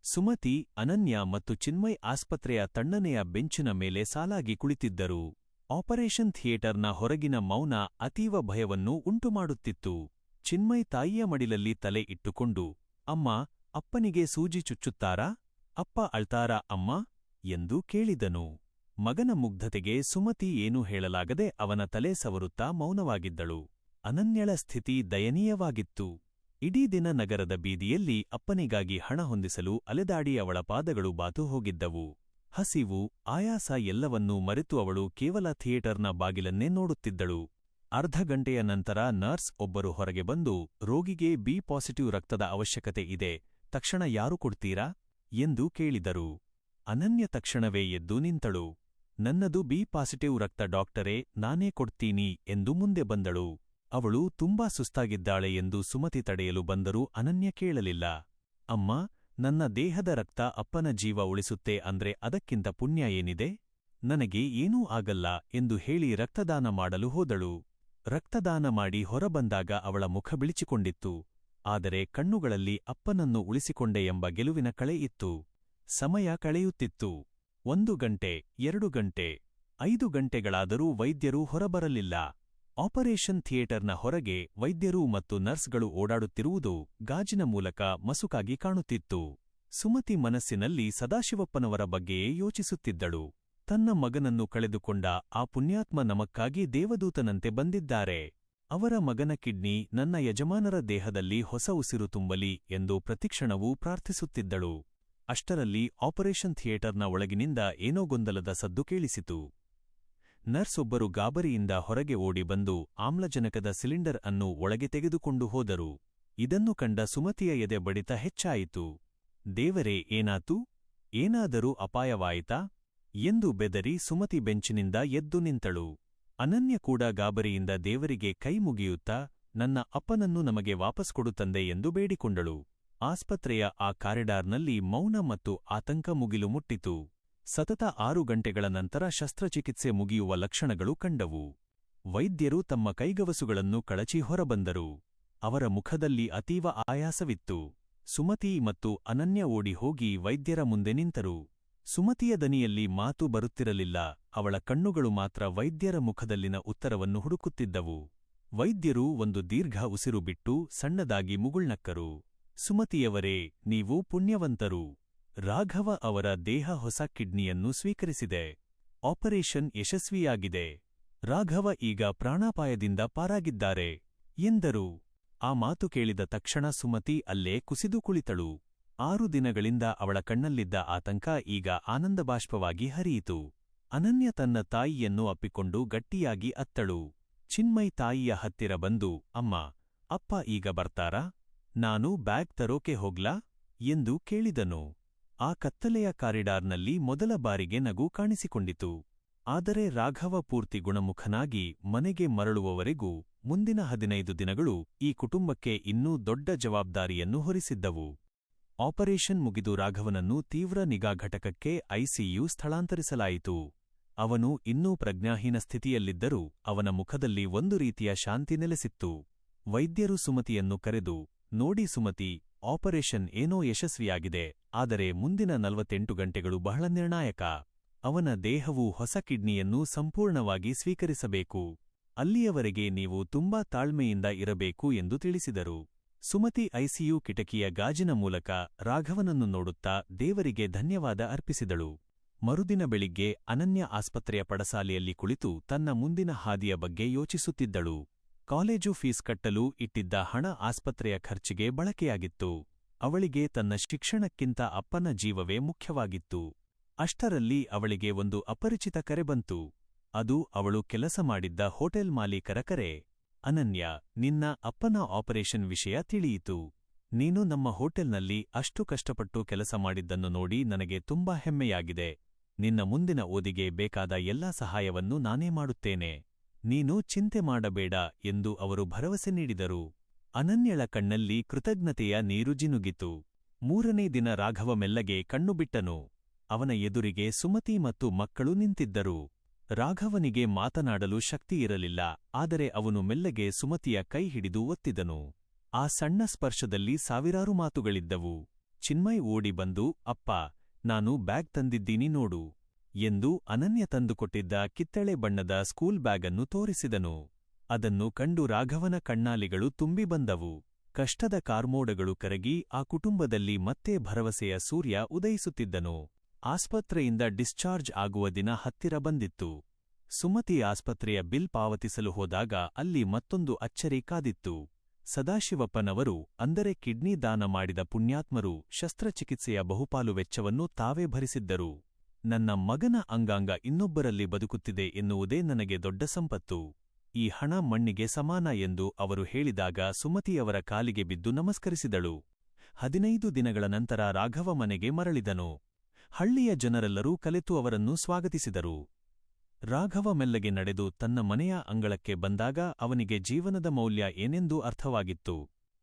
ಸುಮತಿ, ಅನನ್ಯ ಮತ್ತು ಚಿನ್ಮಯ್ ಆಸ್ಪತ್ರೆಯ ತಣ್ಣನೆಯ ಬೆಂಚಿನ ಮೇಲೆ ಸಾಲಾಗಿ ಕುಳಿತಿದ್ದರು. ಆಪರೇಷನ್ ಥಿಯೇಟರ್ನ ಹೊರಗಿನ ಮೌನ ಅತೀವ ಭಯವನ್ನು ಉಂಟುಮಾಡುತ್ತಿತ್ತು. ಚಿನ್ಮಯ್ ತಾಯಿಯ ಮಡಿಲಲ್ಲಿ ತಲೆ ಇಟ್ಟುಕೊಂಡು, ಅಮ್ಮ, ಅಪ್ಪನಿಗೆ ಸೂಜಿ ಚುಚ್ಚುತ್ತಾರಾ? ಅಪ್ಪ ಅಳ್ತಾರಾ ಅಮ್ಮ? ಎಂದು ಕೇಳಿದನು. ಮಗನ ಮುಗ್ಧತೆಗೆ ಸುಮತಿ ಏನೂ ಹೇಳಲಾಗದೆ ಅವನ ತಲೆ ಸವರುತ್ತಾ ಮೌನವಾಗಿದ್ದಳು. ಅನನ್ಯಳ ಸ್ಥಿತಿ ದಯನೀಯವಾಗಿತ್ತು. ಇಡೀ ದಿನ ನಗರದ ಬೀದಿಯಲ್ಲಿ ಅಪ್ಪನಿಗಾಗಿ ಹಣ ಹೊಂದಿಸಲು ಅಲೆದಾಡಿ ಅವಳ ಪಾದಗಳು ಬಾತು ಹೋಗಿದ್ದವು. ಹಸಿವು, ಆಯಾಸ ಎಲ್ಲವನ್ನೂ ಮರೆತು ಅವಳು ಕೇವಲ ಥಿಯೇಟರ್ನ ಬಾಗಿಲನ್ನೇ ನೋಡುತ್ತಿದ್ದಳು. ಅರ್ಧ ಗಂಟೆಯ ನಂತರ ನರ್ಸ್ ಒಬ್ಬರು ಹೊರಗೆ ಬಂದು, ರೋಗಿಗೆ ಬಿ ಪಾಸಿಟಿವ್ ರಕ್ತದ ಅವಶ್ಯಕತೆ ಇದೆ, ತಕ್ಷಣ ಯಾರು ಕೊಡ್ತೀರಾ? ಎಂದು ಕೇಳಿದರು. ಅನನ್ಯ ತಕ್ಷಣವೇ ಎದ್ದು ನಿಂತಳು. ನನ್ನದು ಬಿ ಪಾಸಿಟಿವ್ ರಕ್ತ ಡಾಕ್ಟರೇ, ನಾನೇ ಕೊಡ್ತೀನಿ ಎಂದು ಮುಂದೆ ಬಂದಳು. ಅವಳು ತುಂಬಾ ಸುಸ್ತಾಗಿದ್ದಾಳೆ ಎಂದು ಸುಮತಿ ತಡೆಯಲು ಬಂದರೂ ಅನನ್ಯ ಕೇಳಲಿಲ್ಲ. ಅಮ್ಮ, ನನ್ನ ದೇಹದ ರಕ್ತ ಅಪ್ಪನ ಜೀವ ಉಳಿಸುತ್ತೆ ಅಂದ್ರೆ ಅದಕ್ಕಿಂತ ಪುಣ್ಯ ಏನಿದೆ? ನನಗೆ ಏನೂ ಆಗಲ್ಲ ಎಂದು ಹೇಳಿ ರಕ್ತದಾನ ಮಾಡಲು ಹೋದಳು. ರಕ್ತದಾನ ಮಾಡಿ ಹೊರಬಂದಾಗ ಅವಳ ಮುಖ ಬಿಳಿಚಿಕೊಂಡಿತ್ತು. ಆದರೆ ಕಣ್ಣುಗಳಲ್ಲಿ ಅಪ್ಪನನ್ನು ಉಳಿಸಿಕೊಂಡೆ ಎಂಬ ಗೆಲುವಿನ ಕಳೆ ಇತ್ತು. ಸಮಯ ಕಳೆಯುತ್ತಿತ್ತು. 1 ಗಂಟೆ, 2 ಗಂಟೆ, 5 ಗಂಟೆಗಳಾದರೂ ವೈದ್ಯರು ಹೊರಬರಲಿಲ್ಲ. ಆಪರೇಷನ್ ಥಿಯೇಟರ್ನ ಹೊರಗೆ ವೈದ್ಯರು ಮತ್ತು ನರ್ಸ್ಗಳು ಓಡಾಡುತ್ತಿರುವುದು ಗಾಜಿನ ಮೂಲಕ ಮಸುಕಾಗಿ ಕಾಣುತ್ತಿತ್ತು. ಸುಮತಿ ಮನಸ್ಸಿನಲ್ಲಿ ಸದಾಶಿವಪ್ಪನವರ ಬಗ್ಗೆಯೇ ಯೋಚಿಸುತ್ತಿದ್ದಳು. ತನ್ನ ಮಗನನ್ನು ಕಳೆದುಕೊಂಡ ಆ ಪುಣ್ಯಾತ್ಮ ನಮಕ್ಕಾಗಿ ದೇವದೂತನಂತೆ ಬಂದಿದ್ದಾರೆ. ಅವರ ಮಗನ ಕಿಡ್ನಿ ನನ್ನ ಯಜಮಾನರ ದೇಹದಲ್ಲಿ ಹೊಸ ಉಸಿರು ತುಂಬಲಿ ಎಂದು ಪ್ರತಿಕ್ಷಣವೂ ಪ್ರಾರ್ಥಿಸುತ್ತಿದ್ದಳು. ಅಷ್ಟರಲ್ಲಿ ಆಪರೇಷನ್ ಥಿಯೇಟರ್ನ ಒಳಗಿನಿಂದ ಏನೋ ಗೊಂದಲದ ಸದ್ದು ಕೇಳಿಸಿತು. ನರ್ಸ್ ಒಬ್ಬರು ಗಾಬರಿಯಿಂದ ಹೊರಗೆ ಓಡಿ ಬಂದು ಆಮ್ಲಜನಕದ ಸಿಲಿಂಡರ್ ಅನ್ನು ಒಳಗೆ ತೆಗೆದುಕೊಂಡು ಹೋದರು. ಇದನ್ನು ಕಂಡ ಸುಮತಿಯ ಎದೆ ಬಡಿತ ಹೆಚ್ಚಾಯಿತು. ದೇವರೇ, ಏನಾತು? ಏನಾದರೂ ಅಪಾಯವಾಯಿತಾ? ಎಂದು ಬೆದರಿ ಸುಮತಿ ಬೆಂಚಿನಿಂದ ಎದ್ದು ನಿಂತಳು. ಅನನ್ಯ ಕೂಡ ಗಾಬರಿಯಿಂದ ದೇವರಿಗೆ ಕೈ ಮುಗಿಯುತ್ತಾ, ನನ್ನ ಅಪ್ಪನನ್ನು ನಮಗೆ ವಾಪಸ್ ಕೊಡು ತಂದೆ ಎಂದು ಬೇಡಿಕೊಂಡಳು. ಆಸ್ಪತ್ರೆಯ ಆ ಕಾರಿಡಾರ್ನಲ್ಲಿ ಮೌನ ಮತ್ತು ಆತಂಕ ಮುಗಿಲು ಮುಟ್ಟಿತು. ಸತತ 6 ಗಂಟೆಗಳ ನಂತರ ಶಸ್ತ್ರಚಿಕಿತ್ಸೆ ಮುಗಿಯುವ ಲಕ್ಷಣಗಳು ಕಂಡವು. ವೈದ್ಯರು ತಮ್ಮ ಕೈಗವಸುಗಳನ್ನು ಕಳಚಿ ಹೊರಬಂದರು. ಅವರ ಮುಖದಲ್ಲಿ ಅತೀವ ಆಯಾಸವಿತ್ತು. ಸುಮತಿ ಮತ್ತು ಅನನ್ಯ ಓಡಿ ಹೋಗಿ ವೈದ್ಯರ ಮುಂದೆ ನಿಂತರು. ಸುಮತಿಯ ದನಿಯಲ್ಲಿ ಮಾತು ಬರುತ್ತಿರಲಿಲ್ಲ, ಅವಳ ಕಣ್ಣುಗಳು ಮಾತ್ರ ವೈದ್ಯರ ಮುಖದಲ್ಲಿನ ಉತ್ತರವನ್ನು ಹುಡುಕುತ್ತಿದ್ದವು. ವೈದ್ಯರು ಒಂದು ದೀರ್ಘ ಉಸಿರು ಬಿಟ್ಟು ಸಣ್ಣದಾಗಿ ಮುಗುಳ್ನಕ್ಕರು. ಸುಮತಿಯವರೇ, ನೀವು ಪುಣ್ಯವಂತರು. ರಾಘವ ಅವರ ದೇಹ ಹೊಸ ಕಿಡ್ನಿಯನ್ನು ಸ್ವೀಕರಿಸಿದೆ. ಆಪರೇಷನ್ ಯಶಸ್ವಿಯಾಗಿದೆ. ರಾಘವ ಈಗ ಪ್ರಾಣಾಪಾಯದಿಂದ ಪಾರಾಗಿದ್ದಾರೆ ಎಂದರು. ಆ ಮಾತು ಕೇಳಿದ ತಕ್ಷಣ ಸುಮತಿ ಅಲ್ಲೇ ಕುಸಿದು ಕುಳಿತಳು. 6 ದಿನಗಳಿಂದ ಅವಳ ಕಣ್ಣಲ್ಲಿದ್ದ ಆತಂಕ ಈಗ ಆನಂದಬಾಷ್ಪವಾಗಿ ಹರಿಯಿತು. ಅನನ್ಯ ತನ್ನ ತಾಯಿಯನ್ನು ಅಪ್ಪಿಕೊಂಡು ಗಟ್ಟಿಯಾಗಿ ಅತ್ತಳು. ಚಿನ್ಮಯ್ ತಾಯಿಯ ಹತ್ತಿರ ಬಂದು, ಅಮ್ಮ, ಅಪ್ಪ ಈಗ ಬರ್ತಾರಾ? ನಾನು ಬ್ಯಾಗ್ ತರೋಕೆ ಹೋಗ್ಲಾ? ಎಂದು ಕೇಳಿದನು. ಆ ಕತ್ತಲೆಯ ಕಾರಿಡಾರ್ನಲ್ಲಿ ಮೊದಲ ಬಾರಿಗೆ ನಗು ಕಾಣಿಸಿಕೊಂಡಿತು. ಆದರೆ ರಾಘವ ಪೂರ್ತಿ ಗುಣಮುಖನಾಗಿ ಮನೆಗೆ ಮರಳುವವರೆಗೂ ಮುಂದಿನ 15 ದಿನಗಳು ಈ ಕುಟುಂಬಕ್ಕೆ ಇನ್ನೂ ದೊಡ್ಡ ಜವಾಬ್ದಾರಿಯನ್ನು ಹೊರಿಸಿದ್ದವು. ಆಪರೇಷನ್ ಮುಗಿದು ರಾಘವನನ್ನು ತೀವ್ರ ನಿಗಾ ಘಟಕಕ್ಕೆ ಐಸಿಯು ಸ್ಥಳಾಂತರಿಸಲಾಯಿತು. ಅವನು ಇನ್ನೂ ಪ್ರಜ್ಞಾಹೀನ ಸ್ಥಿತಿಯಲ್ಲಿದ್ದರೂ ಅವನ ಮುಖದಲ್ಲಿ ಒಂದು ರೀತಿಯ ಶಾಂತಿ ನೆಲೆಸಿತ್ತು. ವೈದ್ಯರು ಸುಮತಿಯನ್ನು ಕರೆದು, ನೋಡಿ ಸುಮತಿ, ಆಪರೇಷನ್ ಏನೋ ಯಶಸ್ವಿಯಾಗಿದೆ, ಆದರೆ ಮುಂದಿನ 48 ಗಂಟೆಗಳು ಬಹಳ ನಿರ್ಣಾಯಕ. ಅವನ ದೇಹವು ಹೊಸ ಕಿಡ್ನಿಯನ್ನು ಸಂಪೂರ್ಣವಾಗಿ ಸ್ವೀಕರಿಸಬೇಕು. ಅಲ್ಲಿಯವರೆಗೆ ನೀವು ತುಂಬಾ ತಾಳ್ಮೆಯಿಂದ ಇರಬೇಕು ಎಂದು ತಿಳಿಸಿದರು. ಸುಮತಿ ಐಸಿಯು ಕಿಟಕಿಯ ಗಾಜಿನ ಮೂಲಕ ರಾಘವನನ್ನು ನೋಡುತ್ತಾ ದೇವರಿಗೆ ಧನ್ಯವಾದ ಅರ್ಪಿಸಿದಳು. ಮರುದಿನ ಬೆಳಿಗ್ಗೆ ಅನನ್ಯ ಆಸ್ಪತ್ರೆಯ ಪಡಸಾಲೆಯಲ್ಲಿ ಕುಳಿತು ತನ್ನ ಮುಂದಿನ ಹಾದಿಯ ಬಗ್ಗೆ ಯೋಚಿಸುತ್ತಿದ್ದಳು. ಕಾಲೇಜು ಫೀಸ್ ಕಟ್ಟಲು ಇಟ್ಟಿದ್ದ ಹಣ ಆಸ್ಪತ್ರೆಯ ಖರ್ಚಿಗೆ ಬಳಕೆಯಾಗಿತ್ತು. ಅವಳಿಗೆ ತನ್ನ ಶಿಕ್ಷಣಕ್ಕಿಂತ ಅಪ್ಪನ ಜೀವವೇ ಮುಖ್ಯವಾಗಿತ್ತು. ಅಷ್ಟರಲ್ಲಿ ಅವಳಿಗೆ ಒಂದು ಅಪರಿಚಿತ ಕರೆ ಬಂತು. ಅದು ಅವಳು ಕೆಲಸ ಮಾಡಿದ್ದ ಹೋಟೆಲ್ ಮಾಲೀಕರ ಕರೆ. ಅನನ್ಯ, ನಿನ್ನ ಅಪ್ಪನ ಆಪರೇಷನ್ ವಿಷಯ ತಿಳಿಯಿತು. ನೀನು ನಮ್ಮ ಹೋಟೆಲ್ನಲ್ಲಿ ಅಷ್ಟು ಕಷ್ಟಪಟ್ಟು ಕೆಲಸ ಮಾಡಿದ್ದನ್ನು ನೋಡಿ ನನಗೆ ತುಂಬಾ ಹೆಮ್ಮೆಯಾಗಿದೆ. ನಿನ್ನ ಮುಂದಿನ ಓದಿಗೆ ಬೇಕಾದ ಎಲ್ಲಾ ಸಹಾಯವನ್ನು ನಾನೇ ಮಾಡುತ್ತೇನೆ. ನೀನು ಚಿಂತೆ ಮಾಡಬೇಡ ಎಂದು ಅವರು ಭರವಸೆ ನೀಡಿದರು. ಅನನ್ಯಳ ಕಣ್ಣಲ್ಲಿ ಕೃತಜ್ಞತೆಯ ನೀರು ಜಿನುಗಿತು. 3ನೇ ದಿನ ರಾಘವ ಮೆಲ್ಲಗೆ ಕಣ್ಣು ಬಿಟ್ಟನು. ಅವನ ಎದುರಿಗೆ ಸುಮತಿ ಮತ್ತು ಮಕ್ಕಳು ನಿಂತಿದ್ದರು. ರಾಘವನಿಗೆ ಮಾತನಾಡಲು ಶಕ್ತಿಯಿರಲಿಲ್ಲ, ಆದರೆ ಅವನು ಮೆಲ್ಲಗೆ ಸುಮತಿಯ ಕೈ ಹಿಡಿದು ಒತ್ತಿದನು. ಆ ಸಣ್ಣ ಸ್ಪರ್ಶದಲ್ಲಿ ಸಾವಿರಾರು ಮಾತುಗಳಿದ್ದವು. ಚಿನ್ಮಯ್ ಓಡಿ ಬಂದು, ಅಪ್ಪ, ನಾನು ಬ್ಯಾಗ್ ತಂದಿದ್ದೀನಿ ನೋಡು ಎಂದು ಅನನ್ಯ ತಂದುಕೊಟ್ಟಿದ್ದ ಕಿತ್ತಳೆ ಬಣ್ಣದ ಸ್ಕೂಲ್ ಬ್ಯಾಗನ್ನು ತೋರಿಸಿದನು. ಅದನ್ನು ಕಂಡು ರಾಘವನ ಕಣ್ಣಾಲಿಗಳು ತುಂಬಿ ಬಂದವು. ಕಷ್ಟದ ಕಾರ್ಮೋಡಗಳು ಕರಗಿ ಆ ಕುಟುಂಬದಲ್ಲಿ ಮತ್ತೆ ಭರವಸೆಯ ಸೂರ್ಯ ಉದಯಿಸುತ್ತಿದ್ದನು. ಆಸ್ಪತ್ರೆಯಿಂದ ಡಿಸ್ಚಾರ್ಜ್ ಆಗುವ ದಿನ ಹತ್ತಿರ ಬಂದಿತ್ತು. ಸುಮತಿ ಆಸ್ಪತ್ರೆಯ ಬಿಲ್ ಪಾವತಿಸಲು ಹೋದಾಗ ಅಲ್ಲಿ ಮತ್ತೊಂದು ಅಚ್ಚರಿ ಕಾದಿತ್ತು. ಸದಾಶಿವಪ್ಪನವರು, ಅಂದರೆ ಕಿಡ್ನಿ ದಾನ ಮಾಡಿದ ಪುಣ್ಯಾತ್ಮರು, ಶಸ್ತ್ರಚಿಕಿತ್ಸೆಯ ಬಹುಪಾಲು ವೆಚ್ಚವನ್ನು ತಾವೇ ಭರಿಸಿದ್ದರು. ನನ್ನ ಮಗನ ಅಂಗಾಂಗ ಇನ್ನೊಬ್ಬರಲ್ಲಿ ಬದುಕುತ್ತಿದೆ ಎನ್ನುವುದೇ ನನಗೆ ದೊಡ್ಡ ಸಂಪತ್ತು. ಈ ಹಣ ಮಣ್ಣಿಗೆ ಸಮಾನ ಎಂದು ಅವರು ಹೇಳಿದಾಗ ಸುಮತಿಯವರ ಕಾಲಿಗೆ ಬಿದ್ದು ನಮಸ್ಕರಿಸಿದಳು. 15 ದಿನಗಳ ನಂತರ ರಾಘವ ಮನೆಗೆ ಮರಳಿದನು. ಹಳ್ಳಿಯ ಜನರೆಲ್ಲರೂ ಕಲೆತು ಅವರನ್ನು ಸ್ವಾಗತಿಸಿದರು. ರಾಘವ ಮೆಲ್ಲಗೆ ನಡೆದು ತನ್ನ ಮನೆಯ ಅಂಗಳಕ್ಕೆ ಬಂದಾಗ ಅವನಿಗೆ ಜೀವನದ ಮೌಲ್ಯ ಏನೆಂದು ಅರ್ಥವಾಗಿತ್ತು.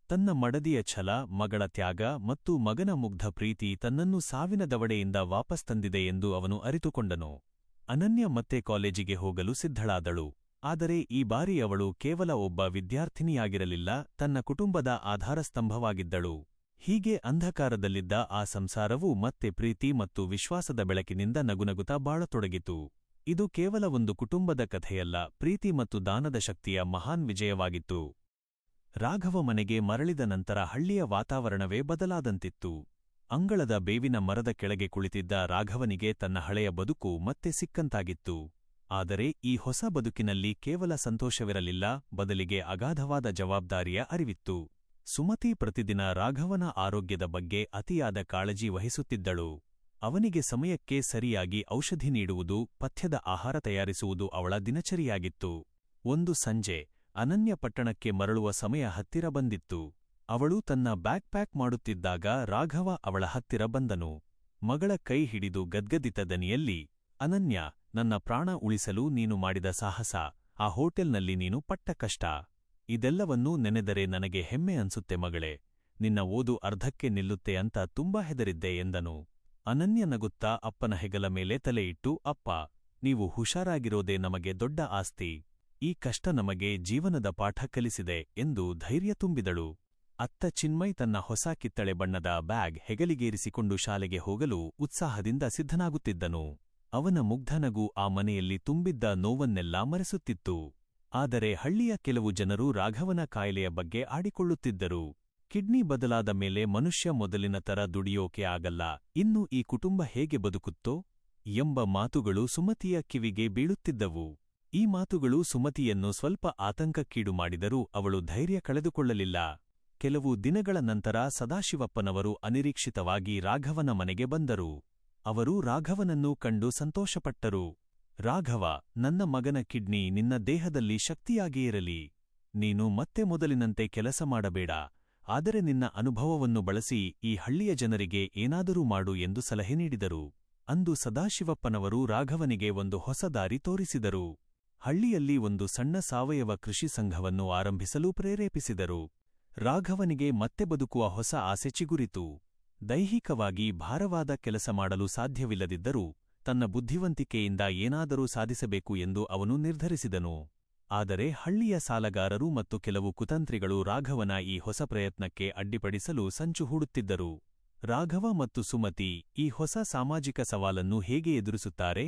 ತನ್ನ ಮಡದಿಯ ಛಲ, ಮಗಳ ತ್ಯಾಗ ಮತ್ತು ಮಗನ ಮುಗ್ಧ ಪ್ರೀತಿ ತನ್ನನ್ನು ಸಾವಿನ ದವಡೆಯಿಂದ ವಾಪಸ್ ತಂದಿದೆ ಎಂದು ಅವನು ಅರಿತುಕೊಂಡನು. ಅನನ್ಯ ಮತ್ತೆ ಕಾಲೇಜಿಗೆ ಹೋಗಲು ಸಿದ್ಧಳಾದಳು. ಆದರೆ ಈ ಬಾರಿ ಅವಳು ಕೇವಲ ಒಬ್ಬ ವಿದ್ಯಾರ್ಥಿನಿಯಾಗಿರಲಿಲ್ಲ, ತನ್ನ ಕುಟುಂಬದ ಆಧಾರಸ್ತಂಭವಾಗಿದ್ದಳು. ಹೀಗೆ ಅಂಧಕಾರದಲ್ಲಿದ್ದ ಆ ಸಂಸಾರವು ಮತ್ತೆ ಪ್ರೀತಿ ಮತ್ತು ವಿಶ್ವಾಸದ ಬೆಳಕಿನಿಂದ ನಗುನಗುತ್ತಾ ಬಾಳತೊಡಗಿತು. ಇದು ಕೇವಲ ಒಂದು ಕುಟುಂಬದ ಕಥೆಯಲ್ಲ, ಪ್ರೀತಿ ಮತ್ತು ದಾನದ ಶಕ್ತಿಯ ಮಹಾನ್ ವಿಜಯವಾಗಿತ್ತು. ರಾಘವ ಮನೆಗೆ ಮರಳಿದ ನಂತರ ಹಳ್ಳಿಯ ವಾತಾವರಣವೇ ಬದಲಾದಂತಿತ್ತು. ಅಂಗಳದ ಬೇವಿನ ಮರದ ಕೆಳಗೆ ಕುಳಿತಿದ್ದ ರಾಘವನಿಗೆ ತನ್ನ ಹಳೆಯ ಬದುಕು ಮತ್ತೆ ಸಿಕ್ಕಂತಾಗಿತ್ತು. ಆದರೆ ಈ ಹೊಸ ಬದುಕಿನಲ್ಲಿ ಕೇವಲ ಸಂತೋಷವಿರಲಿಲ್ಲ, ಬದಲಿಗೆ ಅಗಾಧವಾದ ಜವಾಬ್ದಾರಿಯ ಅರಿವಿತ್ತು. ಸುಮತಿ ಪ್ರತಿದಿನ ರಾಘವನ ಆರೋಗ್ಯದ ಬಗ್ಗೆ ಅತಿಯಾದ ಕಾಳಜಿ ವಹಿಸುತ್ತಿದ್ದಳು. ಅವನಿಗೆ ಸಮಯಕ್ಕೆ ಸರಿಯಾಗಿ ಔಷಧಿ ನೀಡುವುದು, ಪಥ್ಯದ ಆಹಾರ ತಯಾರಿಸುವುದು ಅವಳ ದಿನಚರಿಯಾಗಿತ್ತು. ಒಂದು ಸಂಜೆ ಅನನ್ಯ ಪಟ್ಟಣಕ್ಕೆ ಮರಳುವ ಸಮಯ ಹತ್ತಿರ ಬಂದಿತ್ತು. ಅವಳು ತನ್ನ ಬ್ಯಾಗ್ ಪ್ಯಾಕ್ ಮಾಡುತ್ತಿದ್ದಾಗ ರಾಘವ ಅವಳ ಹತ್ತಿರ ಬಂದನು. ಮಗಳ ಕೈ ಹಿಡಿದು ಗದ್ಗದಿತ ದನಿಯಲ್ಲಿ, ಅನನ್ಯ, ನನ್ನ ಪ್ರಾಣ ಉಳಿಸಲು ನೀನು ಮಾಡಿದ ಸಾಹಸ, ಆ ಹೋಟೆಲ್ನಲ್ಲಿ ನೀನು ಪಟ್ಟ ಕಷ್ಟ, ಇದೆಲ್ಲವನ್ನೂ ನೆನೆದರೆ ನನಗೆ ಹೆಮ್ಮೆ ಅನ್ಸುತ್ತೆ ಮಗಳೇ. ನಿನ್ನ ಓದು ಅರ್ಧಕ್ಕೆ ನಿಲ್ಲುತ್ತೆ ಅಂತ ತುಂಬಾ ಹೆದರಿದ್ದೆ ಎಂದನು. ಅನನ್ಯ ನಗುತ್ತಾ ಅಪ್ಪನ ಹೆಗಲ ಮೇಲೆ ತಲೆಯಿಟ್ಟು, ಅಪ್ಪ, ನೀವು ಹುಷಾರಾಗಿರೋದೇ ನಮಗೆ ದೊಡ್ಡ ಆಸ್ತಿ. ಈ ಕಷ್ಟ ನಮಗೆ ಜೀವನದ ಪಾಠ ಕಲಿಸಿದೆ ಎಂದು ಧೈರ್ಯ ತುಂಬಿದಳು. ಅತ್ತ ಚಿನ್ಮಯ್ ತನ್ನ ಹೊಸ ಕಿತ್ತಳೆ ಬಣ್ಣದ ಬ್ಯಾಗ್ ಹೆಗಲಿಗೇರಿಸಿಕೊಂಡು ಶಾಲೆಗೆ ಹೋಗಲು ಉತ್ಸಾಹದಿಂದ ಸಿದ್ಧನಾಗುತ್ತಿದ್ದನು. ಅವನ ಮುಗ್ಧನಗು ಆ ಮನೆಯಲ್ಲಿ ತುಂಬಿದ್ದ ನೋವನ್ನೆಲ್ಲ ಮರೆಸುತ್ತಿತ್ತು. ಆದರೆ ಹಳ್ಳಿಯ ಕೆಲವು ಜನರು ರಾಘವನ ಕಾಯಿಲೆಯ ಬಗ್ಗೆ ಆಡಿಕೊಳ್ಳುತ್ತಿದ್ದರು. ಕಿಡ್ನಿ ಬದಲಾದ ಮೇಲೆ ಮನುಷ್ಯ ಮೊದಲಿನ ತರ ದುಡಿಯೋಕೆ ಆಗಲ್ಲ, ಇನ್ನು ಈ ಕುಟುಂಬ ಹೇಗೆ ಬದುಕುತ್ತೋ ಎಂಬ ಮಾತುಗಳು ಸುಮತಿಯ ಕಿವಿಗೆ ಬೀಳುತ್ತಿದ್ದವು. ಈ ಮಾತುಗಳು ಸುಮತಿಯನ್ನು ಸ್ವಲ್ಪ ಆತಂಕಕ್ಕೀಡು ಮಾಡಿದರೂ ಅವಳು ಧೈರ್ಯ ಕಳೆದುಕೊಳ್ಳಲಿಲ್ಲ. ಕೆಲವು ದಿನಗಳ ನಂತರ ಸದಾಶಿವಪ್ಪನವರು ಅನಿರೀಕ್ಷಿತವಾಗಿ ರಾಘವನ ಮನೆಗೆ ಬಂದರು. ಅವರು ರಾಘವನನ್ನು ಕಂಡು ಸಂತೋಷಪಟ್ಟರು. ರಾಘವ, ನನ್ನ ಮಗನ ಕಿಡ್ನಿ ನಿನ್ನ ದೇಹದಲ್ಲಿ ಶಕ್ತಿಯಾಗಿ ಇರಲಿ. ನೀನು ಮತ್ತೆ ಮೊದಲಿನಂತೆ ಕೆಲಸ ಮಾಡಬೇಡ, ಆದರೆ ನಿನ್ನ ಅನುಭವವನ್ನು ಬಳಸಿ ಈ ಹಳ್ಳಿಯ ಜನರಿಗೆ ಏನಾದರೂ ಮಾಡು ಎಂದು ಸಲಹೆ ನೀಡಿದರು. ಅಂದು ಸದಾಶಿವಪ್ಪನವರು ರಾಘವನಿಗೆ ಒಂದು ಹೊಸ ದಾರಿ ತೋರಿಸಿದರು. ಹಳ್ಳಿಯಲ್ಲಿ ಒಂದು ಸಣ್ಣ ಸಾವಯವ ಕೃಷಿ ಸಂಘವನ್ನು ಆರಂಭಿಸಲು ಪ್ರೇರೇಪಿಸಿದರು. ರಾಘವನಿಗೆ ಮತ್ತೆ ಬದುಕುವ ಹೊಸ ಆಸೆ ಚಿಗುರಿತು. ದೈಹಿಕವಾಗಿ ಭಾರವಾದ ಕೆಲಸ ಮಾಡಲು ಸಾಧ್ಯವಿಲ್ಲದಿದ್ದರೂ ತನ್ನ ಬುದ್ಧಿವಂತಿಕೆಯಿಂದ ಏನಾದರೂ ಸಾಧಿಸಬೇಕು ಎಂದು ಅವನು ನಿರ್ಧರಿಸಿದನು. ಆದರೆ ಹಳ್ಳಿಯ ಸಾಲಗಾರರು ಮತ್ತು ಕೆಲವು ಕುತಂತ್ರಿಗಳು ರಾಘವನ ಈ ಹೊಸ ಪ್ರಯತ್ನಕ್ಕೆ ಅಡ್ಡಿಪಡಿಸಲು ಸಂಚು ಹೂಡುತ್ತಿದ್ದರು. ರಾಘವ ಮತ್ತು ಸುಮತಿ ಈ ಹೊಸ ಸಾಮಾಜಿಕ ಸವಾಲನ್ನು ಹೇಗೆ ಎದುರಿಸುತ್ತಾರೆ?